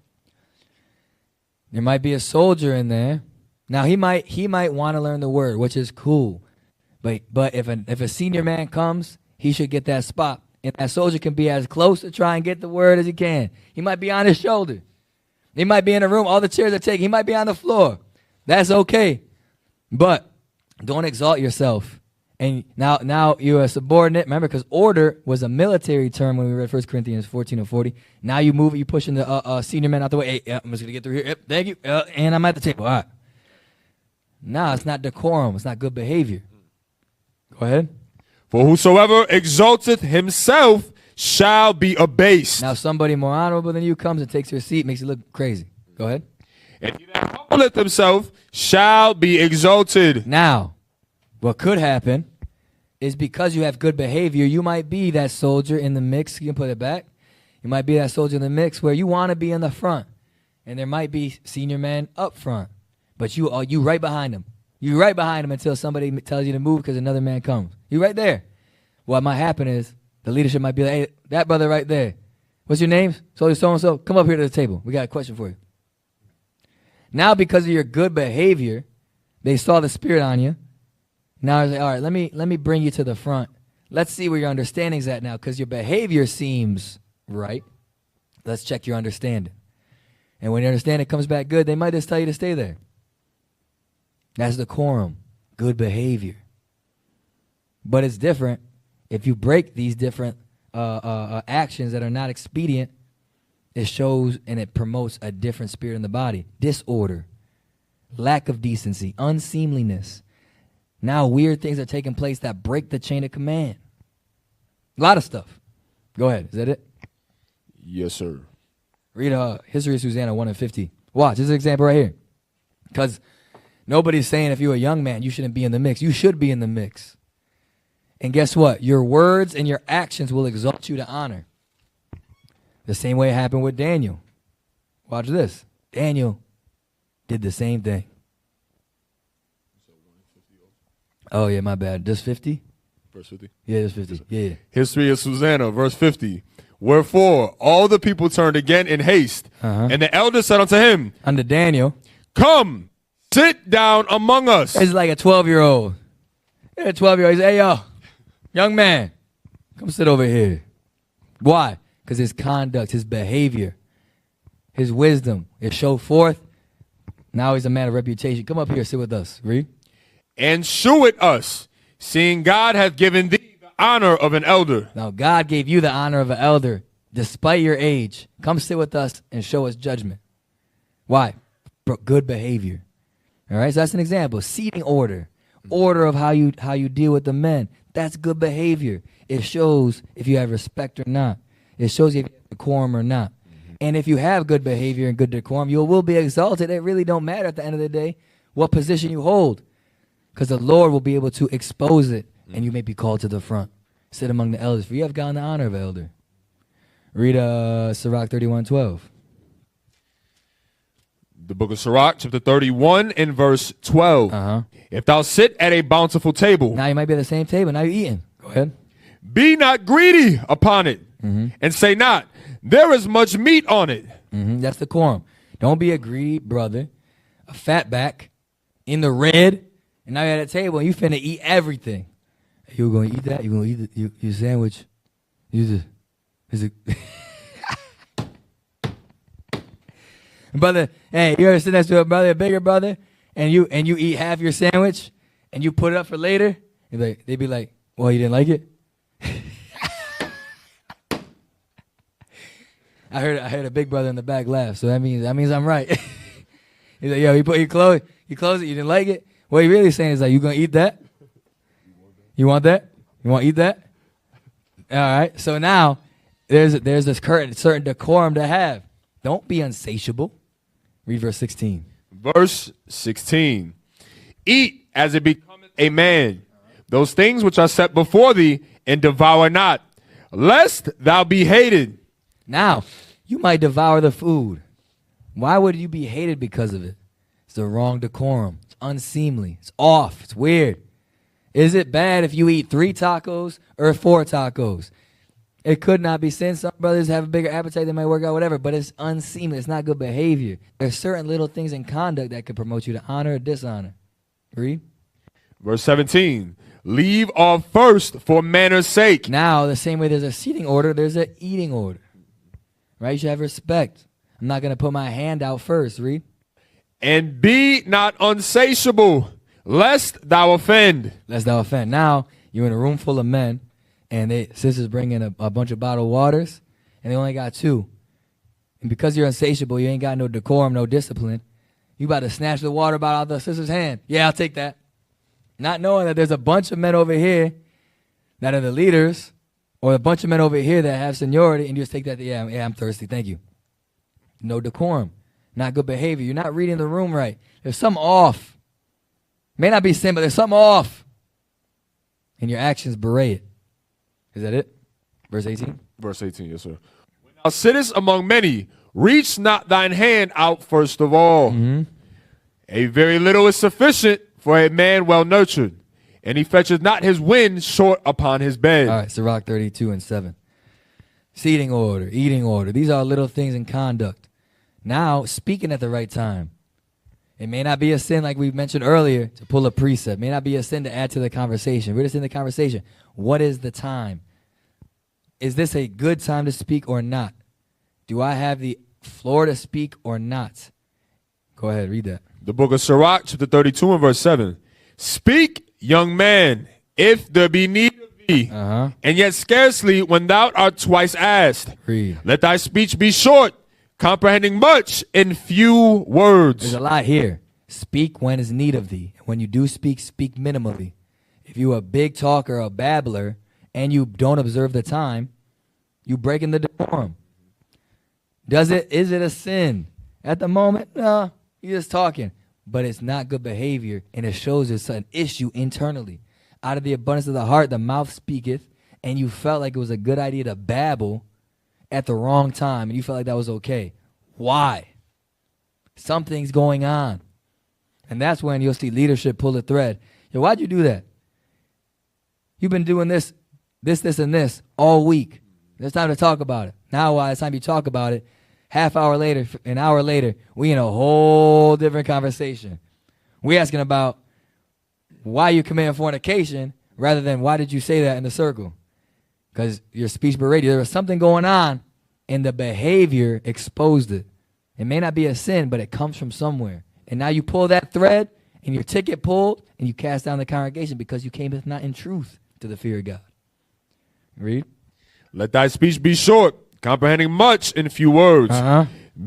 There might be a soldier in there. Now, he might want to learn the word, which is cool. But if a senior man comes, he should get that spot. And that soldier can be as close to try and get the word as he can. He might be on his shoulder. He might be in a room. All the chairs are taken. He might be on the floor. That's okay. But don't exalt yourself. And now you're a subordinate. Remember, because order was a military term when we read 1 Corinthians 14 and 40. Now you move it. You pushing the senior man out the way. Hey, I'm just going to get through here. Yep, thank you. And I'm at the table. All right. No, it's not decorum. It's not good behavior. Go ahead.
For whosoever exalteth himself shall be abased.
Now somebody more honorable than you comes and takes your seat, makes you look crazy. Go ahead.
And he that humbleth himself shall be exalted.
Now, what could happen is, because you have good behavior, you might be that soldier in the mix. You can put it back. You might be that soldier in the mix where you want to be in the front. And there might be senior men up front. But you right behind them. You right behind them until somebody tells you to move because another man comes. You right there. What might happen is the leadership might be like, hey, that brother right there. What's your name? So-and-so. Come up here to the table. We got a question for you. Now, because of your good behavior, they saw the spirit on you. Now it's like, all right, let me bring you to the front. Let's see where your understanding's at now, because your behavior seems right. Let's check your understanding. And when your understanding comes back good, they might just tell you to stay there. That's decorum, good behavior. But it's different if you break these different actions that are not expedient. It shows and it promotes a different spirit in the body. Disorder, lack of decency, unseemliness. Now weird things are taking place that break the chain of command. A lot of stuff. Go ahead. Is that it?
Yes, sir.
Read History of Susanna 1 and 50. Watch. This is an example right here. Because nobody's saying if you're a young man, you shouldn't be in the mix. You should be in the mix. And guess what? Your words and your actions will exalt you to honor. The same way it happened with Daniel. Watch this. Daniel did the same thing. Oh, yeah, my bad. Just 50?
Verse 50?
Yeah, just 50. Yeah.
History of Susanna, verse 50. Wherefore all the people turned again in haste. And the elder said unto him,
Unto Daniel,
come, sit down among us.
It's like a 12-year-old. A 12-year-old. He said, hey, yo, young man, come sit over here. Why? Because his conduct, his behavior, his wisdom, it showed forth. Now he's a man of reputation. Come up here, sit with us. Read.
And shew it us, seeing God hath given thee the honor of an elder.
Now God gave you the honor of an elder. despite your age, come sit with us and show us judgment. Why? Good behavior. All right, so that's an example. Seating order. Order of how you deal with the men. That's good behavior. It shows if you have respect or not. It shows if you have decorum or not. And if you have good behavior and good decorum, you will be exalted. It really don't matter at the end of the day what position you hold, because the Lord will be able to expose it, and you may be called to the front. Sit among the elders, for you have gotten the honor of elder. Read Sirach 31:12.
The book of Sirach, chapter 31 and verse 12. If thou sit at a bountiful table.
Now you might be at the same table. Now you're eating. Go ahead.
Be not greedy upon it, and say not, there is much meat on it.
That's the quorum. Don't be a greedy brother, a fatback, in the red, and now you're at a table and you finna eat everything. You gonna eat that? You gonna eat your sandwich? Is it? Brother, hey, you ever sit next to a brother, a bigger brother, and you eat half your sandwich and you put it up for later? They'd be like, well, you didn't like it? I heard a big brother in the back laugh, so that means I'm right. He's like, yo, you close it, you didn't like it? What he really saying is like, you gonna eat that? You want that? You want to eat that? All right. So now there's this certain decorum to have. Don't be unsatiable. Read verse 16.
Verse 16. Eat as it becometh a man those things which are set before thee, and devour not, lest thou be hated.
Now, you might devour the food. Why would you be hated because of it? It's the wrong decorum. It's unseemly. It's off. It's weird. Is it bad if you eat 3 tacos or 4 tacos? It could not be sin. Some brothers have a bigger appetite. They might work out, whatever, but it's unseemly. It's not good behavior. There's certain little things in conduct that could promote you to honor or dishonor. Read.
Verse 17. Leave off first for manners' sake.
Now, the same way there's a seating order, there's an eating order. Right? You should have respect. I'm not going to put my hand out first. Read.
And be not unsatiable, lest thou offend.
Lest thou offend. Now, you're in a room full of men, and sisters bring in a bunch of bottled waters, and they only got 2. And because you're insatiable, you ain't got no decorum, no discipline, you about to snatch the water bottle out of the sister's hand. Yeah, I'll take that. Not knowing that there's a bunch of men over here that are the leaders, or a bunch of men over here that have seniority, and you just take that, yeah, I'm thirsty, thank you. No decorum. Not good behavior. You're not reading the room right. There's something off. May not be sin, but there's something off. And your actions berate it. Is that it? Verse 18?
Verse 18, yes, sir. When thou sittest among many, reach not thine hand out first of all. A very little is sufficient for a man well nurtured, and he fetcheth not his wind short upon his bed.
All right, Sirach 32 and 7. Seating order, eating order. These are little things in conduct. Now, speaking at the right time. It may not be a sin, like we mentioned earlier, to pull a precept. It may not be a sin to add to the conversation. We're just in the conversation. What is the time? Is this a good time to speak or not? Do I have the floor to speak or not? Go ahead, read that.
The book of Sirach, chapter 32 and verse 7. Speak, young man, if there be need of thee, and yet scarcely when thou art twice asked.
Read.
Let thy speech be short, comprehending much in few words.
There's a lot here. Speak when is need of thee. When you do speak, speak minimally. If you a big talker, a babbler, and you don't observe the time, you breaking the decorum. Is it a sin? At the moment, no, you're just talking. But it's not good behavior, and it shows it's an issue internally. Out of the abundance of the heart, the mouth speaketh, and you felt like it was a good idea to babble at the wrong time, and you felt like that was okay. Why? Something's going on. And that's when you'll see leadership pull the thread. Yo, why'd you do that? You've been doing this, and this all week. It's time to talk about it. Now, by the time you talk about it, half hour later, an hour later, we in a whole different conversation. We asking about why you committing fornication rather than why did you say that in the circle? Because your speech berated. There was something going on, and the behavior exposed it. It may not be a sin, but it comes from somewhere. And now you pull that thread, and your ticket pulled, and you cast down the congregation because you came not in truth to the fear of God. Read.
Let thy speech be short, comprehending much in few words.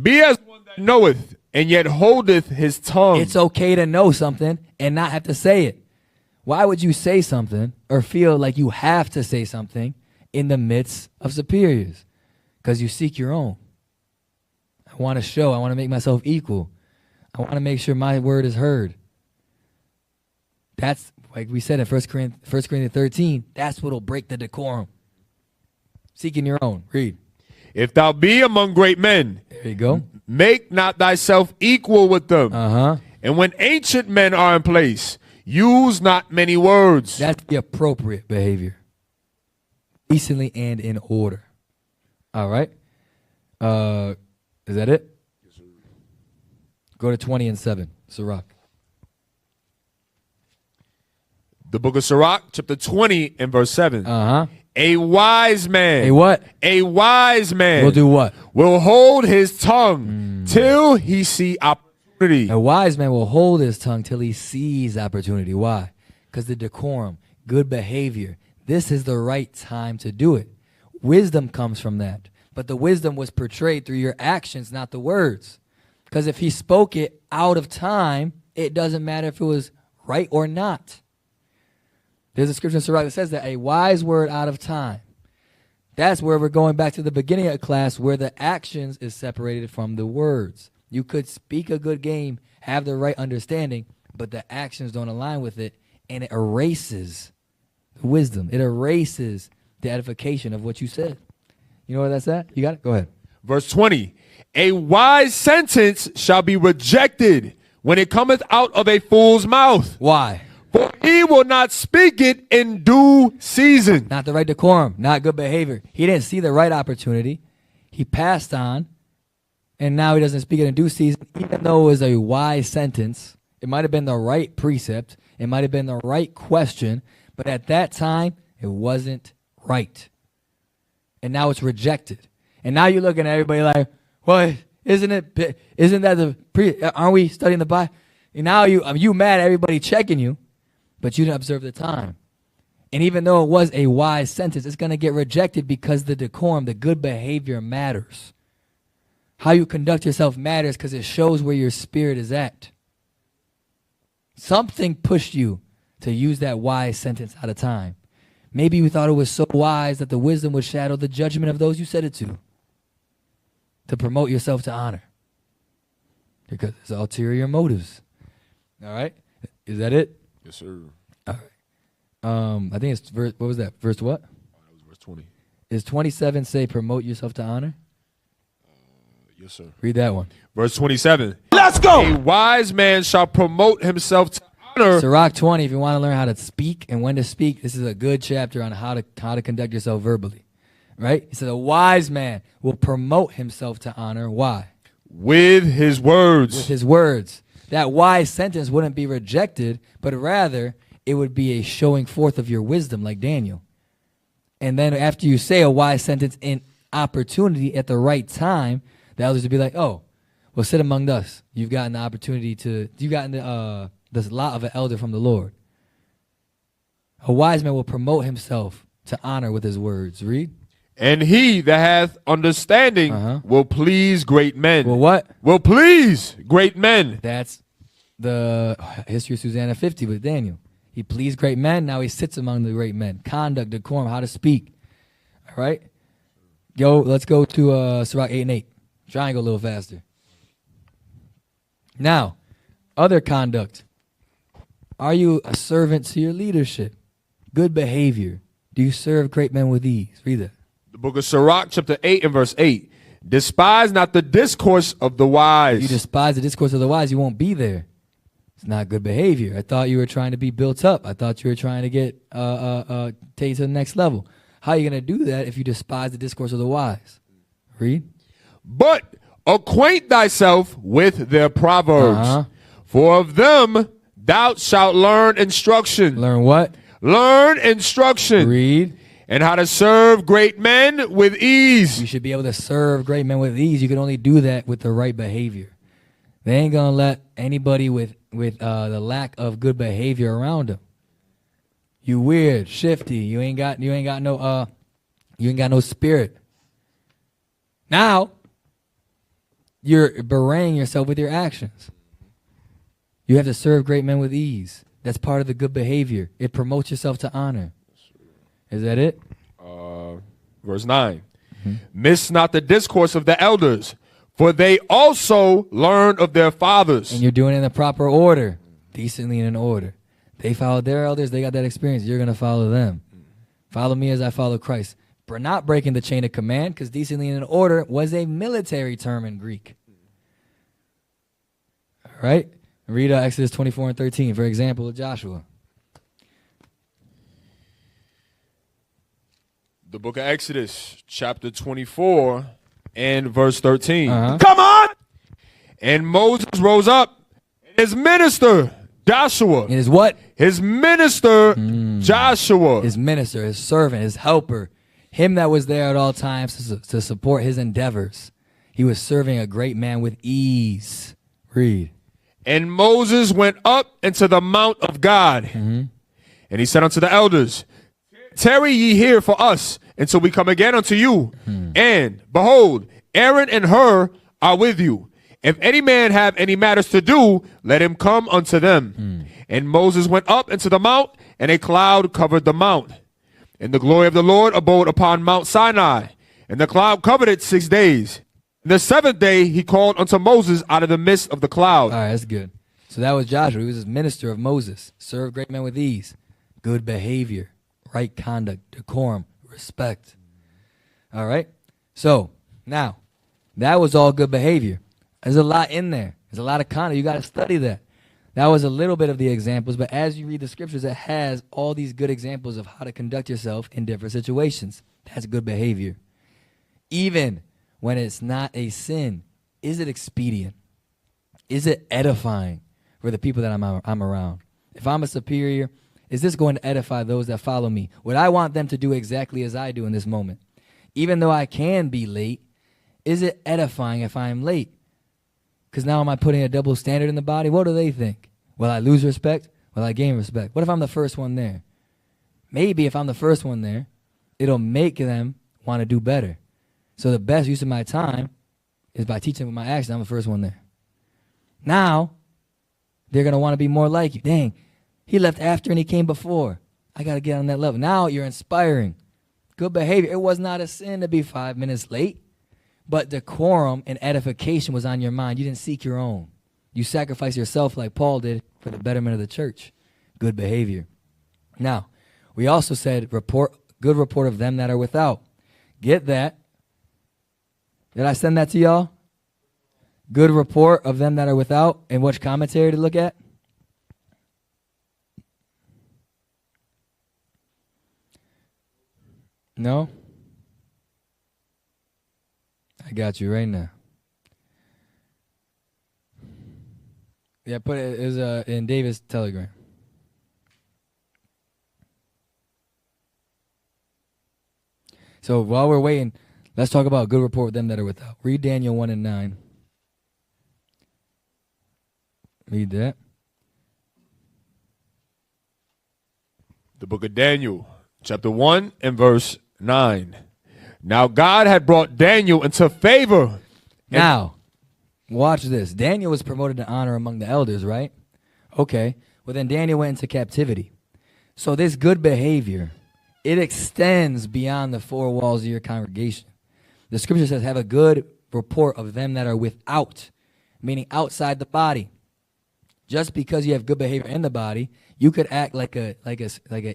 Be as one that knoweth, and yet holdeth his tongue.
It's okay to know something and not have to say it. Why would you say something or feel like you have to say something in the midst of superiors? Because you seek your own. I want to make myself equal. I want to make sure my word is heard. That's, like we said in 1 Corinthians 13, that's what will break the decorum. Seeking your own. Read.
If thou be among great men,
There you go.
make not thyself equal with them. And when ancient men are in place, use not many words.
That's the appropriate behavior. Decently and in order. All right. Is that it?
Yes, sir.
Go to 20 and 7. Sirach.
The book of Sirach, chapter 20 and verse 7. A wise man.
A what?
A wise man.
Will do what?
Will hold his tongue till he see opportunity.
A wise man will hold his tongue till he sees opportunity. Why? Because the decorum, good behavior, this is the right time to do it. Wisdom comes from that. But the wisdom was portrayed through your actions, not the words. Because if he spoke it out of time, it doesn't matter if it was right or not. There's a scripture in Sirach that says that a wise word out of time. That's where we're going back to the beginning of class where the actions is separated from the words. You could speak a good game, have the right understanding, but the actions don't align with it, and it erases the wisdom. It erases the edification of what you said. You know where that's at? You got it? Go ahead.
Verse 20. A wise sentence shall be rejected when it cometh out of a fool's mouth.
Why?
For he will not speak it in due season.
Not the right decorum, not good behavior. He didn't see the right opportunity. He passed on, and now he doesn't speak it in due season, even though it was a wise sentence. It might have been the right precept. It might have been the right question, but at that time, it wasn't right. And now it's rejected. And now you're looking at everybody like, well, isn't that aren't we studying the Bible? And now you mad at everybody checking you, but you didn't observe the time. And even though it was a wise sentence, it's going to get rejected because the decorum, the good behavior matters. How you conduct yourself matters because it shows where your spirit is at. Something pushed you to use that wise sentence out of time. Maybe you thought it was so wise that the wisdom would shadow the judgment of those you said it to promote yourself to honor. Because it's ulterior motives. All right? Is that it?
Yes, sir.
All right. I think it's verse, what was that? Verse what?
That was verse 20.
Is 27 say promote yourself to honor?
Yes, sir.
Read that one.
Verse 27.
Let's go.
A wise man shall promote himself to honor.
Sirach 20, if you want to learn how to speak and when to speak, this is a good chapter on how to conduct yourself verbally. Right? He says a wise man will promote himself to honor. Why?
With his words.
With his words. That wise sentence wouldn't be rejected, but rather it would be a showing forth of your wisdom like Daniel. And then after you say a wise sentence in opportunity at the right time, the elders would be like, oh, well, sit among us. You've gotten the opportunity you've gotten the lot of an elder from the Lord. A wise man will promote himself to honor with his words. Read.
And he that hath understanding will please great men.
Well, what?
Will please great men.
That's the history of Susanna 50 with Daniel. He pleased great men. Now he sits among the great men. Conduct, decorum, how to speak. All right? Let's go to Sirach 8 and 8. Try and go a little faster. Now, other conduct. Are you a servant to your leadership? Good behavior. Do you serve great men with ease? Read that.
The book of Sirach, chapter 8 and verse 8. Despise not the discourse of the wise.
You despise the discourse of the wise, you won't be there. It's not good behavior. I thought you were trying to be built up. I thought you were trying to take you to the next level. How are you going to do that if you despise the discourse of the wise? Read.
But acquaint thyself with their proverbs, for of them thou shalt learn instruction.
Learn what?
Learn instruction.
Read.
And how to serve great men with ease.
You should be able to serve great men with ease. You can only do that with the right behavior. They ain't going to let anybody with the lack of good behavior around them. You weird, shifty. You ain't got no spirit. Now, you're bewraying yourself with your actions. You have to serve great men with ease. That's part of the good behavior. It promotes yourself to honor. Is that it?
Verse 9. Miss not the discourse of the elders, for they also learn of their fathers.
And you're doing it in the proper order, decently and in order. They followed their elders. They got that experience. You're going to follow them. Follow me as I follow Christ. We're not breaking the chain of command, because decently and in order was a military term in Greek. All right? Read Exodus 24 and 13, for example, of Joshua.
The book of Exodus, chapter 24 and verse 13.
Come
on! And Moses rose up, and his minister, Joshua.
And his what?
His minister, Joshua.
His minister, his servant, his helper. Him that was there at all times to support his endeavors. He was serving a great man with ease. Read.
And Moses went up into the mount of God. And he said unto the elders, tarry ye here for us until we come again unto you. And behold, Aaron and Hur are with you. If any man have any matters to do, let him come unto them. And Moses went up into the mount, and a cloud covered the mount. And the glory of the Lord abode upon Mount Sinai, and the cloud covered it 6 days. And the 7th day he called unto Moses out of the midst of the cloud.
All right, that's good. So that was Joshua. He was his minister of Moses. Serve great men with ease. Good behavior, right conduct, decorum, respect. All right? So, now, that was all good behavior. There's a lot in there. There's a lot of conduct. You got to study that. That was a little bit of the examples, but as you read the scriptures, it has all these good examples of how to conduct yourself in different situations. That's good behavior. Even when it's not a sin, is it expedient? Is it edifying for the people that I'm around? If I'm a superior, is this going to edify those that follow me? Would I want them to do exactly as I do in this moment? Even though I can be late, is it edifying if I'm late? Because now am I putting a double standard in the body? What do they think? Will I lose respect? Will I gain respect? What if I'm the first one there? Maybe if I'm the first one there, it'll make them want to do better. So the best use of my time is by teaching with my actions. I'm the first one there. Now, they're going to want to be more like you. Dang, he left after and he came before. I got to get on that level. Now you're inspiring. Good behavior. It was not a sin to be 5 minutes late. But decorum and edification was on your mind. You didn't seek your own. You sacrificed yourself like Paul did for the betterment of the church. Good behavior. Now, we also said good report of them that are without. Get that. Did I send that to y'all? Good report of them that are without. And which commentary to look at? No? I got you right now. Yeah, put it is in David's Telegram. So while we're waiting, let's talk about good report with them that are without. Read Daniel 1 and 9. Read that.
The book of Daniel, chapter 1 and verse 9. Now God had brought Daniel into favor.
Now, watch this. Daniel was promoted to honor among the elders, right? Okay. Well, then Daniel went into captivity. So this good behavior, it extends beyond the four walls of your congregation. The scripture says, have a good report of them that are without, meaning outside the body. Just because you have good behavior in the body, you could act like an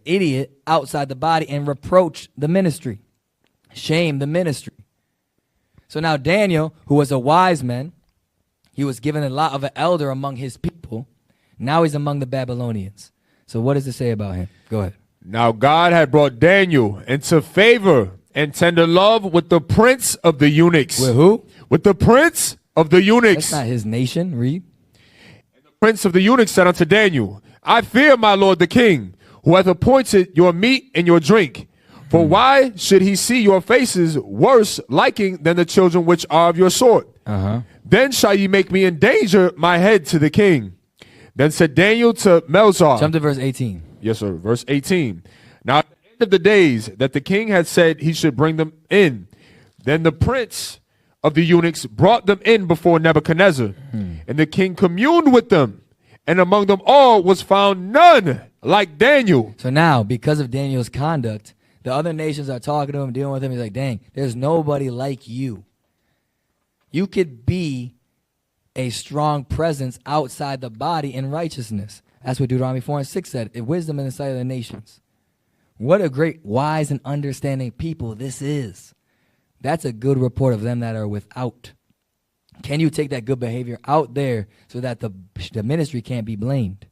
idiot outside the body and reproach the ministry. Shame the ministry. So now Daniel, who was a wise man, he was given a lot of an elder among his people. Now he's among the Babylonians. So what does it say about him? Go ahead.
Now God had brought Daniel into favor and tender love with the prince of the eunuchs.
With who?
With the prince of the eunuchs.
That's not his nation. Read.
And the prince of the eunuchs said unto Daniel, I fear my lord the king, who hath appointed your meat and your drink. For why should he see your faces worse liking than the children which are of your sort? Then shall ye make me endanger my head to the king. Then said Daniel to Melzar.
Jump to verse 18.
Yes, sir. Verse 18. Now at the end of the days that the king had said he should bring them in, then the prince of the eunuchs brought them in before Nebuchadnezzar. And the king communed with them, and among them all was found none like Daniel.
So now, because of Daniel's conduct, the other nations are talking to him, dealing with him. He's like, dang, there's nobody like you. You could be a strong presence outside the body in righteousness. That's what Deuteronomy 4:6 said. Wisdom in the sight of the nations. What a great, wise, and understanding people this is. That's a good report of them that are without. Can you take that good behavior out there so that the ministry can't be blamed?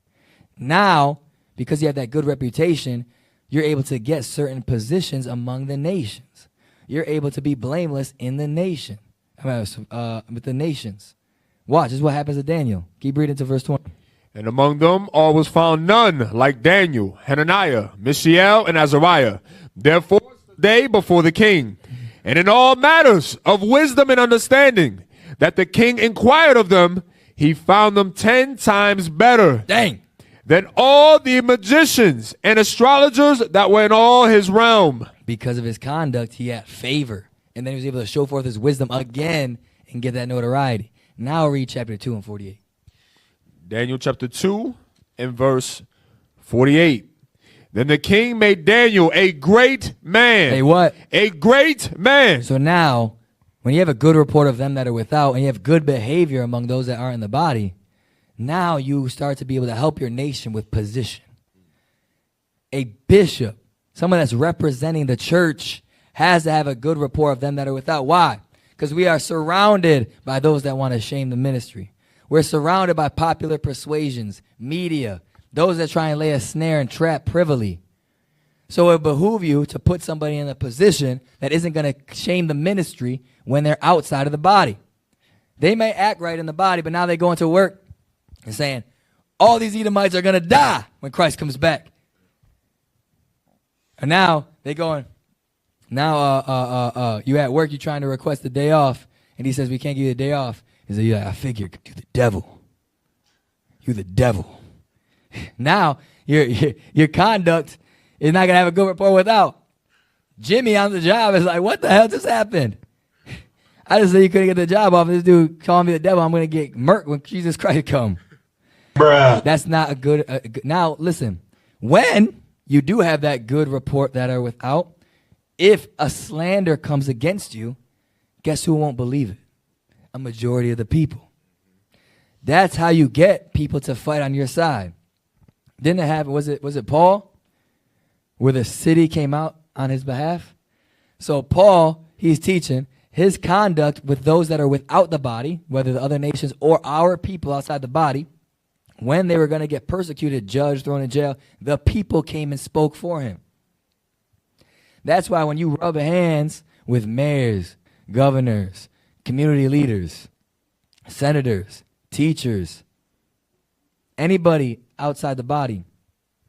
Now, because you have that good reputation, you're able to get certain positions among the nations. You're able to be blameless in the nation, with the nations. Watch, this is what happens to Daniel. Keep reading to verse 20.
And among them all was found none like Daniel, Hananiah, Mishael, and Azariah. Therefore they before the king, and in all matters of wisdom and understanding, that the king inquired of them, he found them 10 times better.
Dang.
Than all the magicians and astrologers that were in all his realm.
Because of his conduct, he had favor. And then he was able to show forth his wisdom again and get that notoriety. Now read chapter 2 and 48.
Daniel chapter 2 and verse 48. Then the king made Daniel a great man.
Hey, what?
A great man.
So now, when you have a good report of them that are without, and you have good behavior among those that aren't in the body, now you start to be able to help your nation with position. A bishop, someone that's representing the church, has to have a good report of them that are without. Why? Because we are surrounded by those that want to shame the ministry. We're surrounded by popular persuasions, media, those that try and lay a snare and trap privily. So it behooves you to put somebody in a position that isn't going to shame the ministry when they're outside of the body. They may act right in the body, but now they go into work and saying, all these Edomites are going to die when Christ comes back. And now they going, now you at work, you're trying to request a day off, and he says, we can't give you a day off. He says, yeah, I figured, you're the devil. You're the devil. Now, your conduct is not going to have a good report without. Jimmy on the job is like, what the hell just happened? I just said you couldn't get the job off. This dude calling me the devil. I'm going to get murked when Jesus Christ come. Bruh. That's not a good. Now, listen. When you do have that good report that are without, if a slander comes against you, guess who won't believe it? A majority of the people. That's how you get people to fight on your side. Didn't it happen? Was it Paul? Where the city came out on his behalf? So Paul, he's teaching his conduct with those that are without the body, whether the other nations or our people outside the body, when they were going to get persecuted, judged, thrown in jail, the people came and spoke for him. That's why when you rub hands with mayors, governors, community leaders, senators, teachers, anybody outside the body,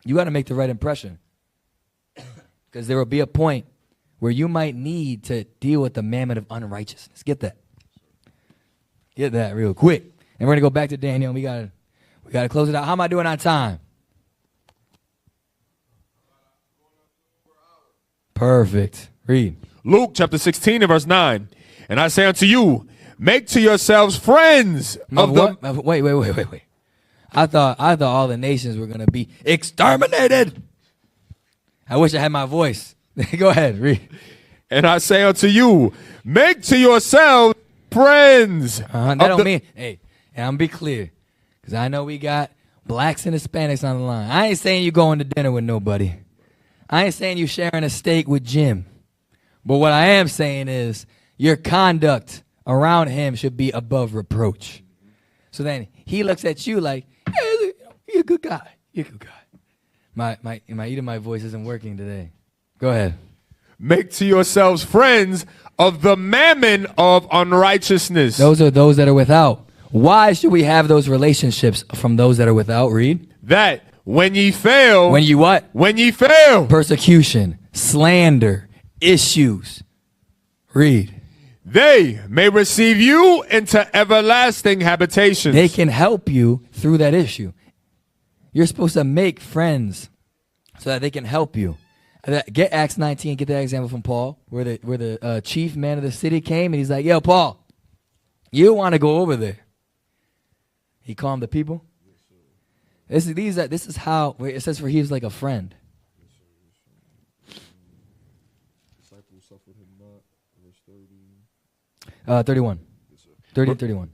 you got to make the right impression. Because there will be a point where you might need to deal with the mammon of unrighteousness. Get that. Get that real quick. And we're going to go back to Daniel, and we got to close it out. How am I doing on time? Perfect. Read.
Luke chapter 16 and verse 9. And I say unto you, make to yourselves friends of the...
Wait. I thought all the nations were going to be exterminated. I wish I had my voice. Go ahead, read.
And I say unto you, make to yourselves friends.
That don't mean, hey, and I'm be clear, because I know we got blacks and Hispanics on the line. I ain't saying you going to dinner with nobody. I ain't saying you sharing a steak with Jim. But what I am saying is your conduct around him should be above reproach. So then he looks at you like, hey, you're a good guy. You're a good guy. My Edomite voice isn't working today. Go ahead.
Make to yourselves friends of the mammon of unrighteousness.
Those are those that are without. Why should we have those relationships from those that are without? Read.
That when ye fail.
When you what?
When ye fail.
Persecution, slander, issues. Read.
They may receive you into everlasting habitations.
They can help you through that issue. You're supposed to make friends so that they can help you. Get Acts 19, get that example from Paur, where the chief man of the city came and he's like, yo, Paul, You want to go over there. He calmed the people. This is how it says for he was like a friend.
Disciples suffered him not. Verse
31. 30 and 31.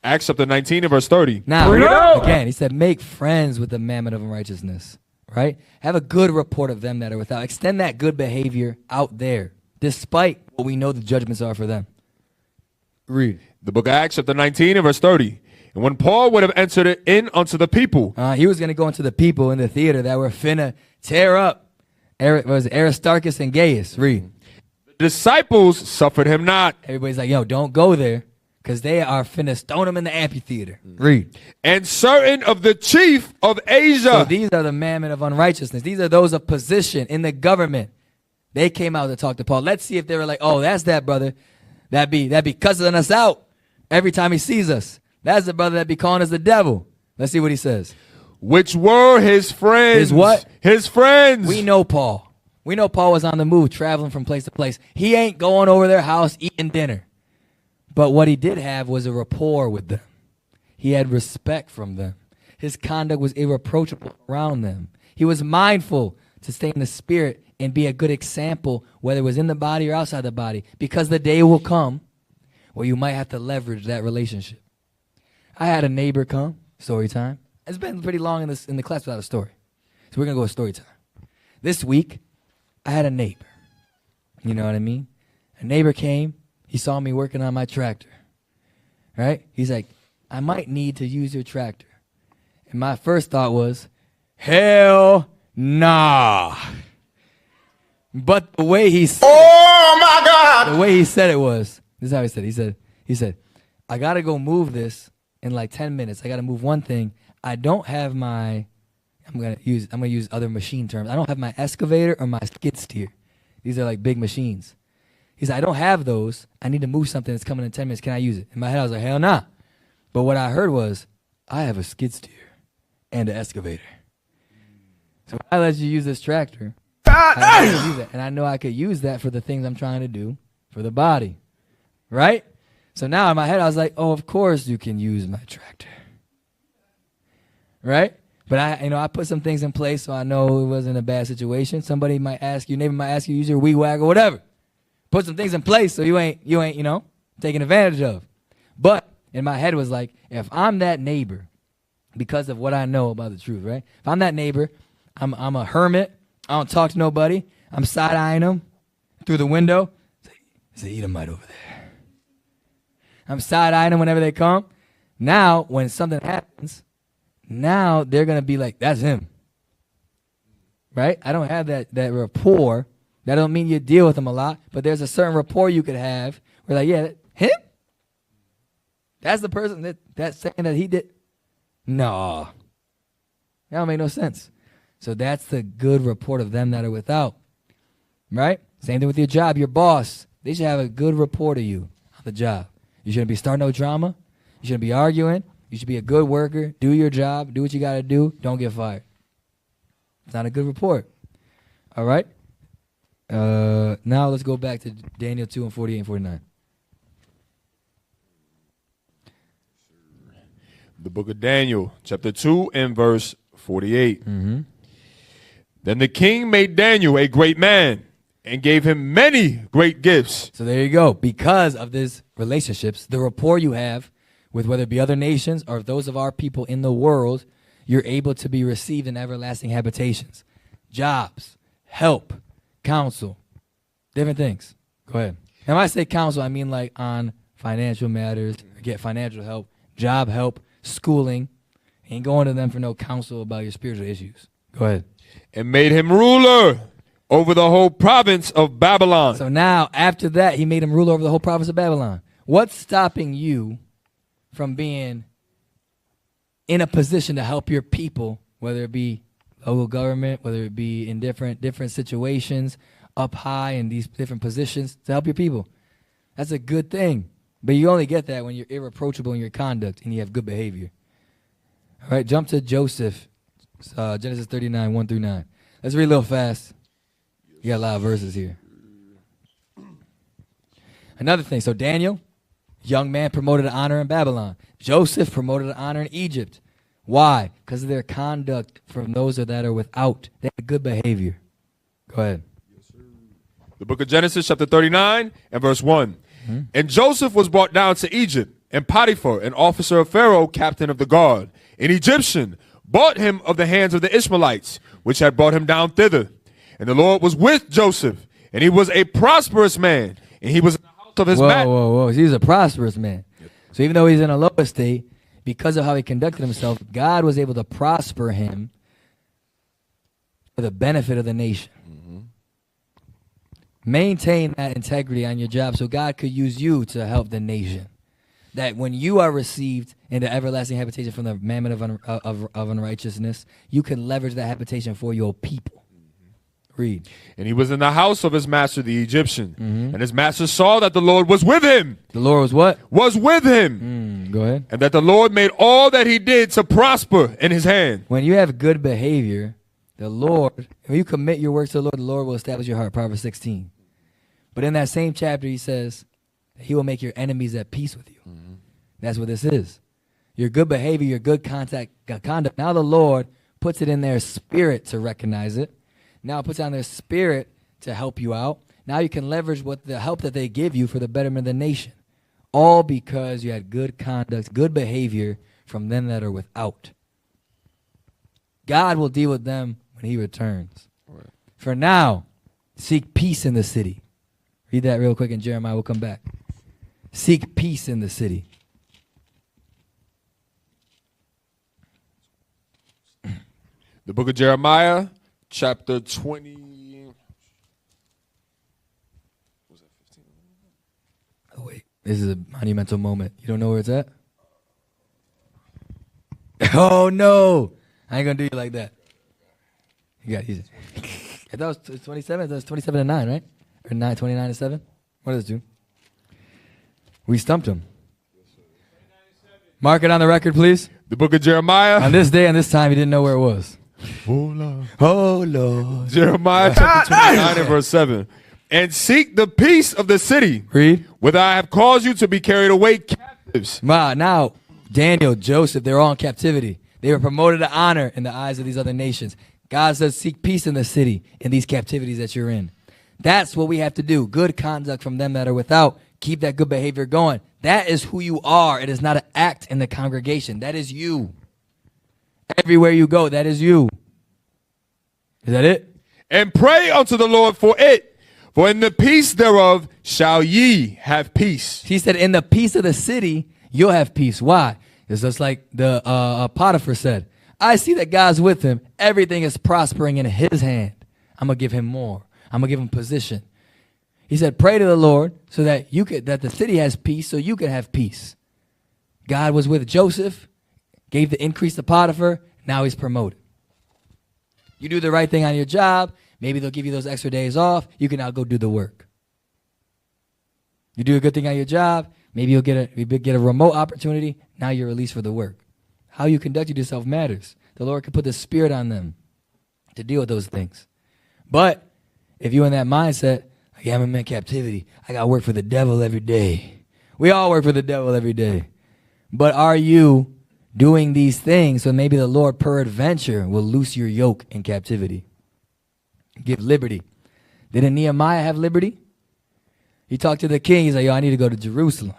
Acts chapter 19 and verse 30.
Now, again, he said, make friends with the mammon of unrighteousness, right? Have a good report of them that are without. Extend that good behavior out there, despite what we know the judgments are for them. Read.
The book of Acts chapter 19 and verse 30. And when Paul would have entered in unto the people.
He was going to go into the people in the theater that were finna tear up Aristarchus and Gaius. Read.
The disciples suffered him not.
Everybody's like, yo, don't go there, because they are finna stone him in the amphitheater. Read.
And certain of the chief of Asia.
So these are the mammon of unrighteousness. These are those of position in the government. They came out to talk to Paul. Let's see if they were like, oh, that's that brother that be cussing us out every time he sees us. That's the brother that be calling us the devil. Let's see what he says.
Which were his friends.
His what?
His friends.
We know Paul. We know Paul was on the move, traveling from place to place. He ain't going over their house eating dinner. But what he did have was a rapport with them. He had respect from them. His conduct was irreproachable around them. He was mindful to stay in the spirit and be a good example, whether it was in the body or outside the body, because the day will come where you might have to leverage that relationship. I had a neighbor come, story time. It's been pretty long in the class without a story. So we're going to go to story time. This week, I had a neighbor. You know what I mean? A neighbor came. He saw me working on my tractor. Right? He's like, I might need to use your tractor. And my first thought was, hell nah. But the way he said
my God!
The way he said it was, this is how he said it. He said, I got to go move this in like 10 minutes. I got to move one thing. I don't have my, I'm going to use other machine terms. I don't have my excavator or my skid steer. These are like big machines. He said, I don't have those. I need to move something that's coming in 10 minutes. Can I use it? In my head, I was like, hell nah. But what I heard was, I have a skid steer and an excavator. So I let you use this tractor. I use that, and I know I could use that for the things I'm trying to do for the body. Right? So now in my head, I was like, oh, of course you can use my tractor. Right? But I put some things in place so I know it wasn't a bad situation. Somebody might ask you, neighbor might ask you to use your weed whack or whatever. Put some things in place so you ain't, taking advantage of. But in my head was like, if I'm that neighbor, because of what I know about the truth, right? If I'm that neighbor, I'm a hermit. I don't talk to nobody. I'm side-eyeing them through the window. It's an Edomite over there. I'm side-eyeing them whenever they come. Now, when something happens, now they're going to be like, that's him. Right? I don't have that rapport. That don't mean you deal with them a lot, but there's a certain rapport you could have. We're like, yeah, him? That's the person that's saying that he did. No. That don't make no sense. So that's the good report of them that are without. Right? Same thing with your job, your boss. They should have a good report of you on the job. You shouldn't be starting no drama. You shouldn't be arguing. You should be a good worker. Do your job. Do what you got to do. Don't get fired. It's not a good report. All right? Now let's go back to Daniel 2 and 48 and 49.
The book of Daniel, chapter 2 and verse 48.
Mm-hmm.
Then the king made Daniel a great man and gave him many great gifts.
So there you go. Because of these relationships, the rapport you have with whether it be other nations or those of our people in the world, you're able to be received in everlasting habitations, jobs, help, counsel, different things. Go ahead. And when I say counsel, I mean like on financial matters, get financial help, job help, schooling. Ain't going to them for no counsel about your spiritual issues. Go ahead.
And made him ruler over the whole province of Babylon.
So now, after that, he made him ruler over the whole province of Babylon. What's stopping you from being in a position to help your people, whether it be local government, whether it be in different situations, up high in these different positions, to help your people? That's a good thing. But you only get that when you're irreproachable in your conduct and you have good behavior. All right, jump to Joseph, Genesis 39, 1 through 9. Let's read a little fast. You got a lot of verses here. Another thing, so Daniel, Young man promoted to honor in Babylon. Joseph promoted to honor in Egypt. Why? Because of their conduct from those that are without. They had good behavior. Go ahead.
The book of Genesis, chapter 39 and verse 1. And Joseph was brought down to Egypt, and Potiphar, an officer of Pharaoh, captain of the guard, an Egyptian, bought him of the hands of the Ishmaelites, which had brought him down thither. And the Lord was with Joseph, and he was a prosperous man, and he was in the house of his master.
Whoa. He was a prosperous man. So even though he's in a low estate, because of how he conducted himself, God was able to prosper him for the benefit of the nation. Maintain that integrity on your job so God could use you to help the nation. That when you are received into everlasting habitation from the mammon of unrighteousness, you can leverage that habitation for your people. Read.
And he was in the house of his master, the Egyptian. And his master saw that the Lord was with him.
The Lord was what?
Was with him.
Go ahead.
And that the Lord made all that he did to prosper in his hand.
When you have good behavior, the Lord, when you commit your works to the Lord will establish your heart. Proverbs 16. But in that same chapter, he says, he will make your enemies at peace with you. That's what this is. Your good behavior, your good conduct. Now the Lord puts it in their spirit to recognize it. Now it puts it on their spirit to help you out. Now you can leverage what the help that they give you for the betterment of the nation. All because you had good conduct, good behavior from them that are without. God will deal with them when he returns. Right. For now, seek peace in the city. Read that real quick in Jeremiah. We'll come back. Seek peace in the city.
The book of Jeremiah, chapter 20. Was that 15?
Oh, wait. This is a monumental moment. You don't know where it's at? Oh, no. I ain't going to do you like that. You got it easy. I thought it was 27. That was 27 and 9, right? Or 29 and 7? What does it do? We stumped him. Mark it on the record, please.
The book of Jeremiah.
On this day and this time, he didn't know where it was.
Oh, Lord.
Oh, Lord.
Jeremiah chapter 29 and verse 7. And seek the peace of the city.
Read.
Whither I have caused you to be carried away captives.
Now, Daniel, Joseph, they're all in captivity. They were promoted to honor in the eyes of these other nations. God says, seek peace in the city, in these captivities that you're in. That's what we have to do. Good conduct from them that are without. Keep that good behavior going. That is who you are. It is not an act in the congregation. That is you. Everywhere you go, that is you. Is that it?
And pray unto the Lord for it. For in the peace thereof shall ye have peace.
He said, in the peace of the city, you'll have peace. Why? It's just like the Potiphar said. I see that God's with him. Everything is prospering in his hand. I'm going to give him more. I'm going to give him position. He said, pray to the Lord so that that the city has peace so you can have peace. God was with Joseph, gave the increase to Potiphar. Now he's promoted. You do the right thing on your job. Maybe they'll give you those extra days off. You can now go do the work. You do a good thing on your job. Maybe you'll get a remote opportunity. Now you're released for the work. How you conduct yourself matters. The Lord can put the spirit on them to deal with those things. But if you're in that mindset, yeah, I'm in captivity. I got to work for the devil every day. We all work for the devil every day. But are you doing these things so maybe the Lord peradventure will loose your yoke in captivity? Give liberty. Didn't Nehemiah have liberty? He talked to the king. He's like, yo, I need to go to Jerusalem.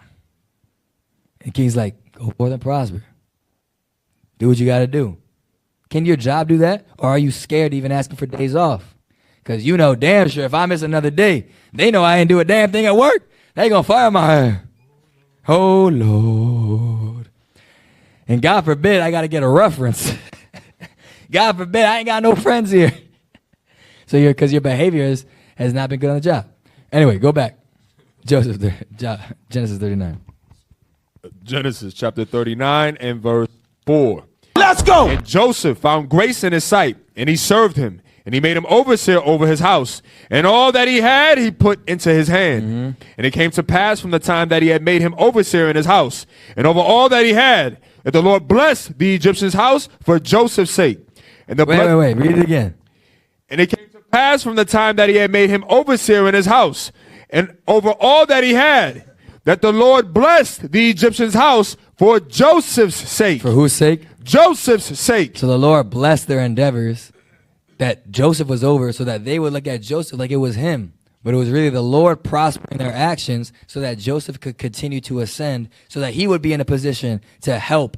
And the king's like, go forth and prosper. Do what you got to do. Can your job do that? Or are you scared even asking for days off? Because you know damn sure if I miss another day, they know I ain't do a damn thing at work. They going to fire my ass. Oh, Lord. And God forbid I got to get a reference. God forbid I ain't got no friends here. So because your behavior has not been good on the job. Anyway, go back. Genesis 39.
Genesis chapter 39 and verse 4.
Let's go.
And Joseph found grace in his sight, and he served him, and he made him overseer over his house. And all that he had, he put into his hand. And it came to pass from the time that he had made him overseer in his house, and over all that he had, that the Lord blessed the Egyptian's house for Joseph's sake. And
Wait. Read it again.
And it came to pass from the time that he had made him overseer in his house, and over all that he had, that the Lord blessed the Egyptian's house for Joseph's sake.
For whose sake?
Joseph's sake.
So the Lord blessed their endeavors that Joseph was over so that they would look at Joseph like it was him. But it was really the Lord prospering their actions so that Joseph could continue to ascend, so that he would be in a position to help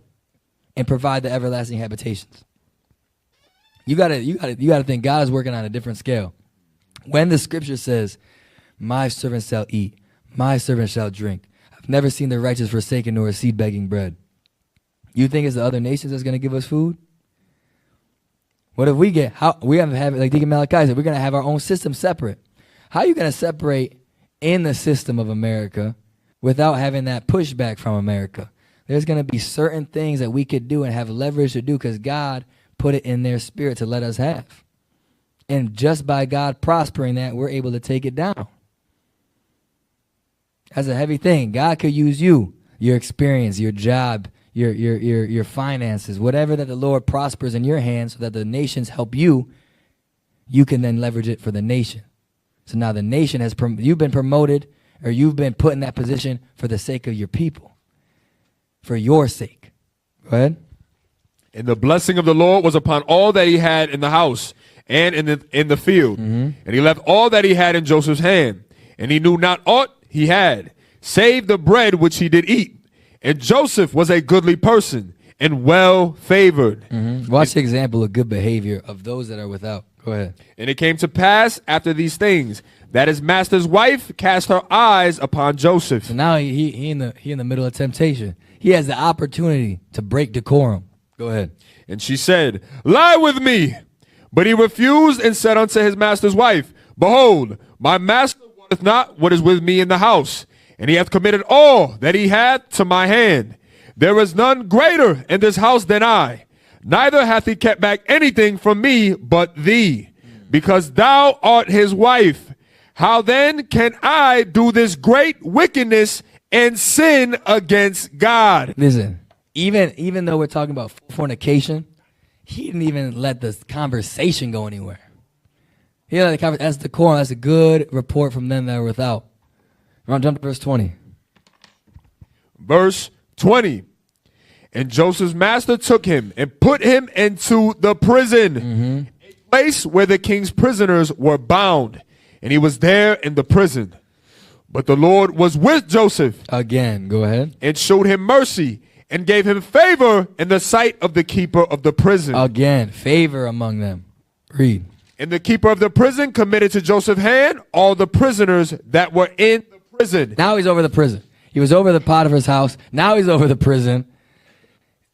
and provide the everlasting habitations. You gotta think God is working on a different scale. When the scripture says, my servant shall eat, my servant shall drink. I've never seen the righteous forsaken nor a seed begging bread. You think it's the other nations that's going to give us food? What if we have like Deacon Malachi said, we're going to have our own system separate. How are you going to separate in the system of America without having that pushback from America? There's going to be certain things that we could do and have leverage to do because God put it in their spirit to let us have. And just by God prospering that, we're able to take it down. That's a heavy thing. God could use you, your experience, your job, your finances, whatever that the Lord prospers in your hands so that the nations help you, you can then leverage it for the nation. So now the nation you've been promoted or you've been put in that position for the sake of your people, for your sake. Go ahead.
And the blessing of the Lord was upon all that he had in the house and in the field. And he left all that he had in Joseph's hand. And he knew not aught he had, save the bread which he did eat. And Joseph was a goodly person and well favored.
Watch the example of good behavior of those that are without. Go ahead.
And it came to pass after these things that his master's wife cast her eyes upon Joseph.
So now he in the middle of temptation. He has the opportunity to break decorum. Go ahead.
And she said, lie with me. But he refused and said unto his master's wife, behold, my master wotteth not what is with me in the house, and he hath committed all that he had to my hand. There is none greater in this house than I, neither hath he kept back anything from me but thee, because thou art his wife. How then can I do this great wickedness and sin against God?
Listen, even though we're talking about fornication, he didn't even let the conversation go anywhere. He let the conversation. That's the core. That's a good report from them that are without. Jump to verse 20.
Verse 20. And Joseph's master took him and put him into the prison, a place where the king's prisoners were bound, and he was there in the prison. But the Lord was with Joseph.
Again, go ahead.
And showed him mercy and gave him favor in the sight of the keeper of the prison.
Again, favor among them. Read.
And the keeper of the prison committed to Joseph's hand all the prisoners that were in the prison.
Now he's over the prison. He was over the Potiphar's house. Now he's over the prison.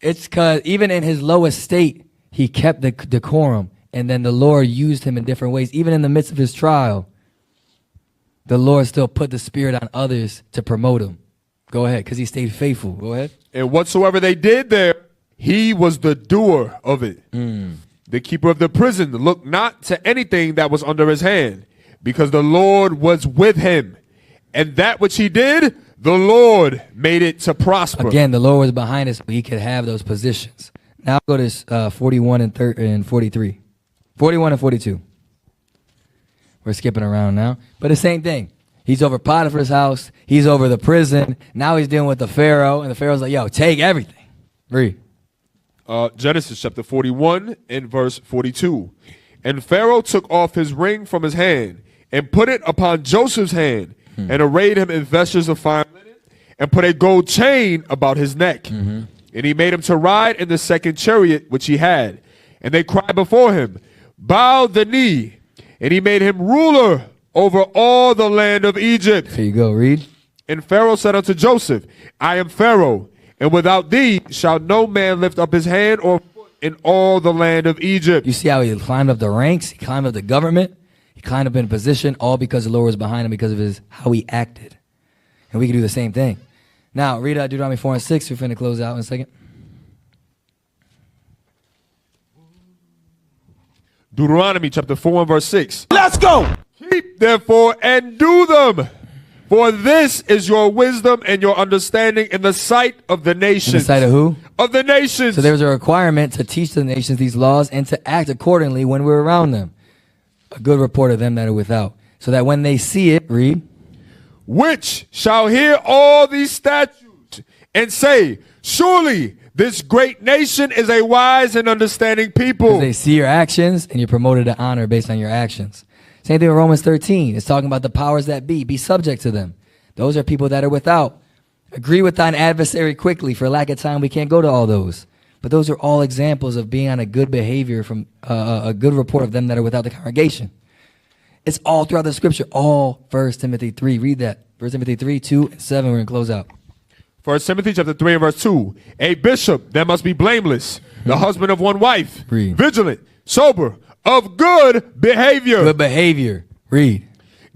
It's because even in his lowest state, he kept the decorum. And then the Lord used him in different ways. Even in the midst of his trial, the Lord still put the Spirit on others to promote him. Go ahead, because he stayed faithful. Go ahead.
And whatsoever they did there, he was the doer of it. The keeper of the prison looked not to anything that was under his hand, because the Lord was with him. And that which he did, the Lord made it to prosper.
Again, the Lord was behind us, so he could have those positions. Now go to 41 and 43. 41 and 42. We're skipping around now. But the same thing. He's over Potiphar's house. He's over the prison. Now he's dealing with the Pharaoh. And the Pharaoh's like, yo, take everything. Read.
Genesis chapter 41 and verse 42. And Pharaoh took off his ring from his hand and put it upon Joseph's hand and arrayed him in vestures of fine linen and put a gold chain about his neck. And he made him to ride in the second chariot which he had. And they cried before him, bow the knee. And he made him ruler over all the land of Egypt.
Here you go, read.
And Pharaoh said unto Joseph, I am Pharaoh, and without thee shall no man lift up his hand or foot in all the land of Egypt.
You see how he climbed up the ranks, he climbed up the government, he climbed up in position, all because the Lord was behind him because of how he acted. And we can do the same thing. Now, read out Deuteronomy 4 and 6. We're finna close out in a second.
Deuteronomy chapter 4 and verse 6.
Let's go.
Keep therefore and do them, for this is your wisdom and your understanding in the sight of the nations.
In the sight of who?
Of the nations.
So there was a requirement to teach the nations these laws and to act accordingly when we're around them. A good report of them that are without. So that when they see it, read.
which shall hear all these statutes and say, surely this great nation is a wise and understanding people.
They see your actions and you're promoted to honor based on your actions. Same thing with Romans 13. It's talking about the powers that be. Be subject to them. Those are people that are without. Agree with thine adversary quickly. For lack of time, we can't go to all those. But those are all examples of being on a good behavior from a good report of them that are without the congregation. It's all throughout the scripture. All 1 Timothy 3. Read that. 1 Timothy 3, 2, and 7. We're going to close out.
1 Timothy chapter 3 and verse 2. A bishop that must be blameless, the husband of one wife,
Read.
vigilant, sober, of good behavior.
Good behavior. Read.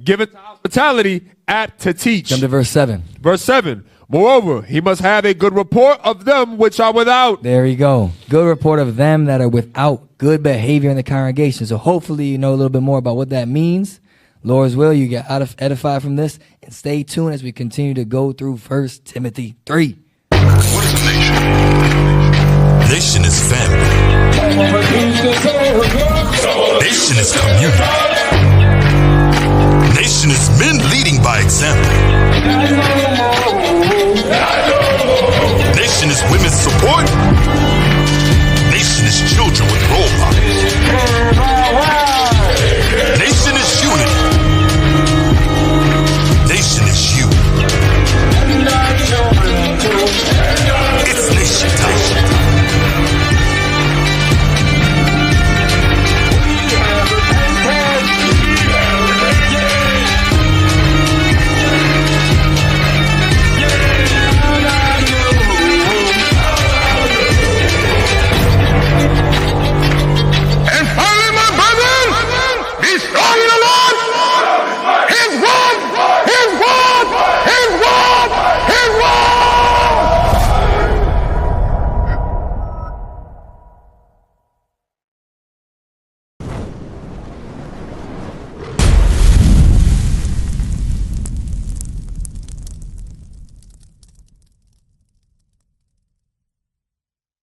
Given to hospitality, apt to teach.
Jump to verse 7.
Verse 7. Moreover, he must have a good report of them which are without.
There you go. Good report of them that are without. Good behavior in the congregation. So hopefully you know a little bit more about what that means. Lord's will, you get edified from this. And stay tuned as we continue to go through 1 Timothy 3.
What is a nation? Nation is family.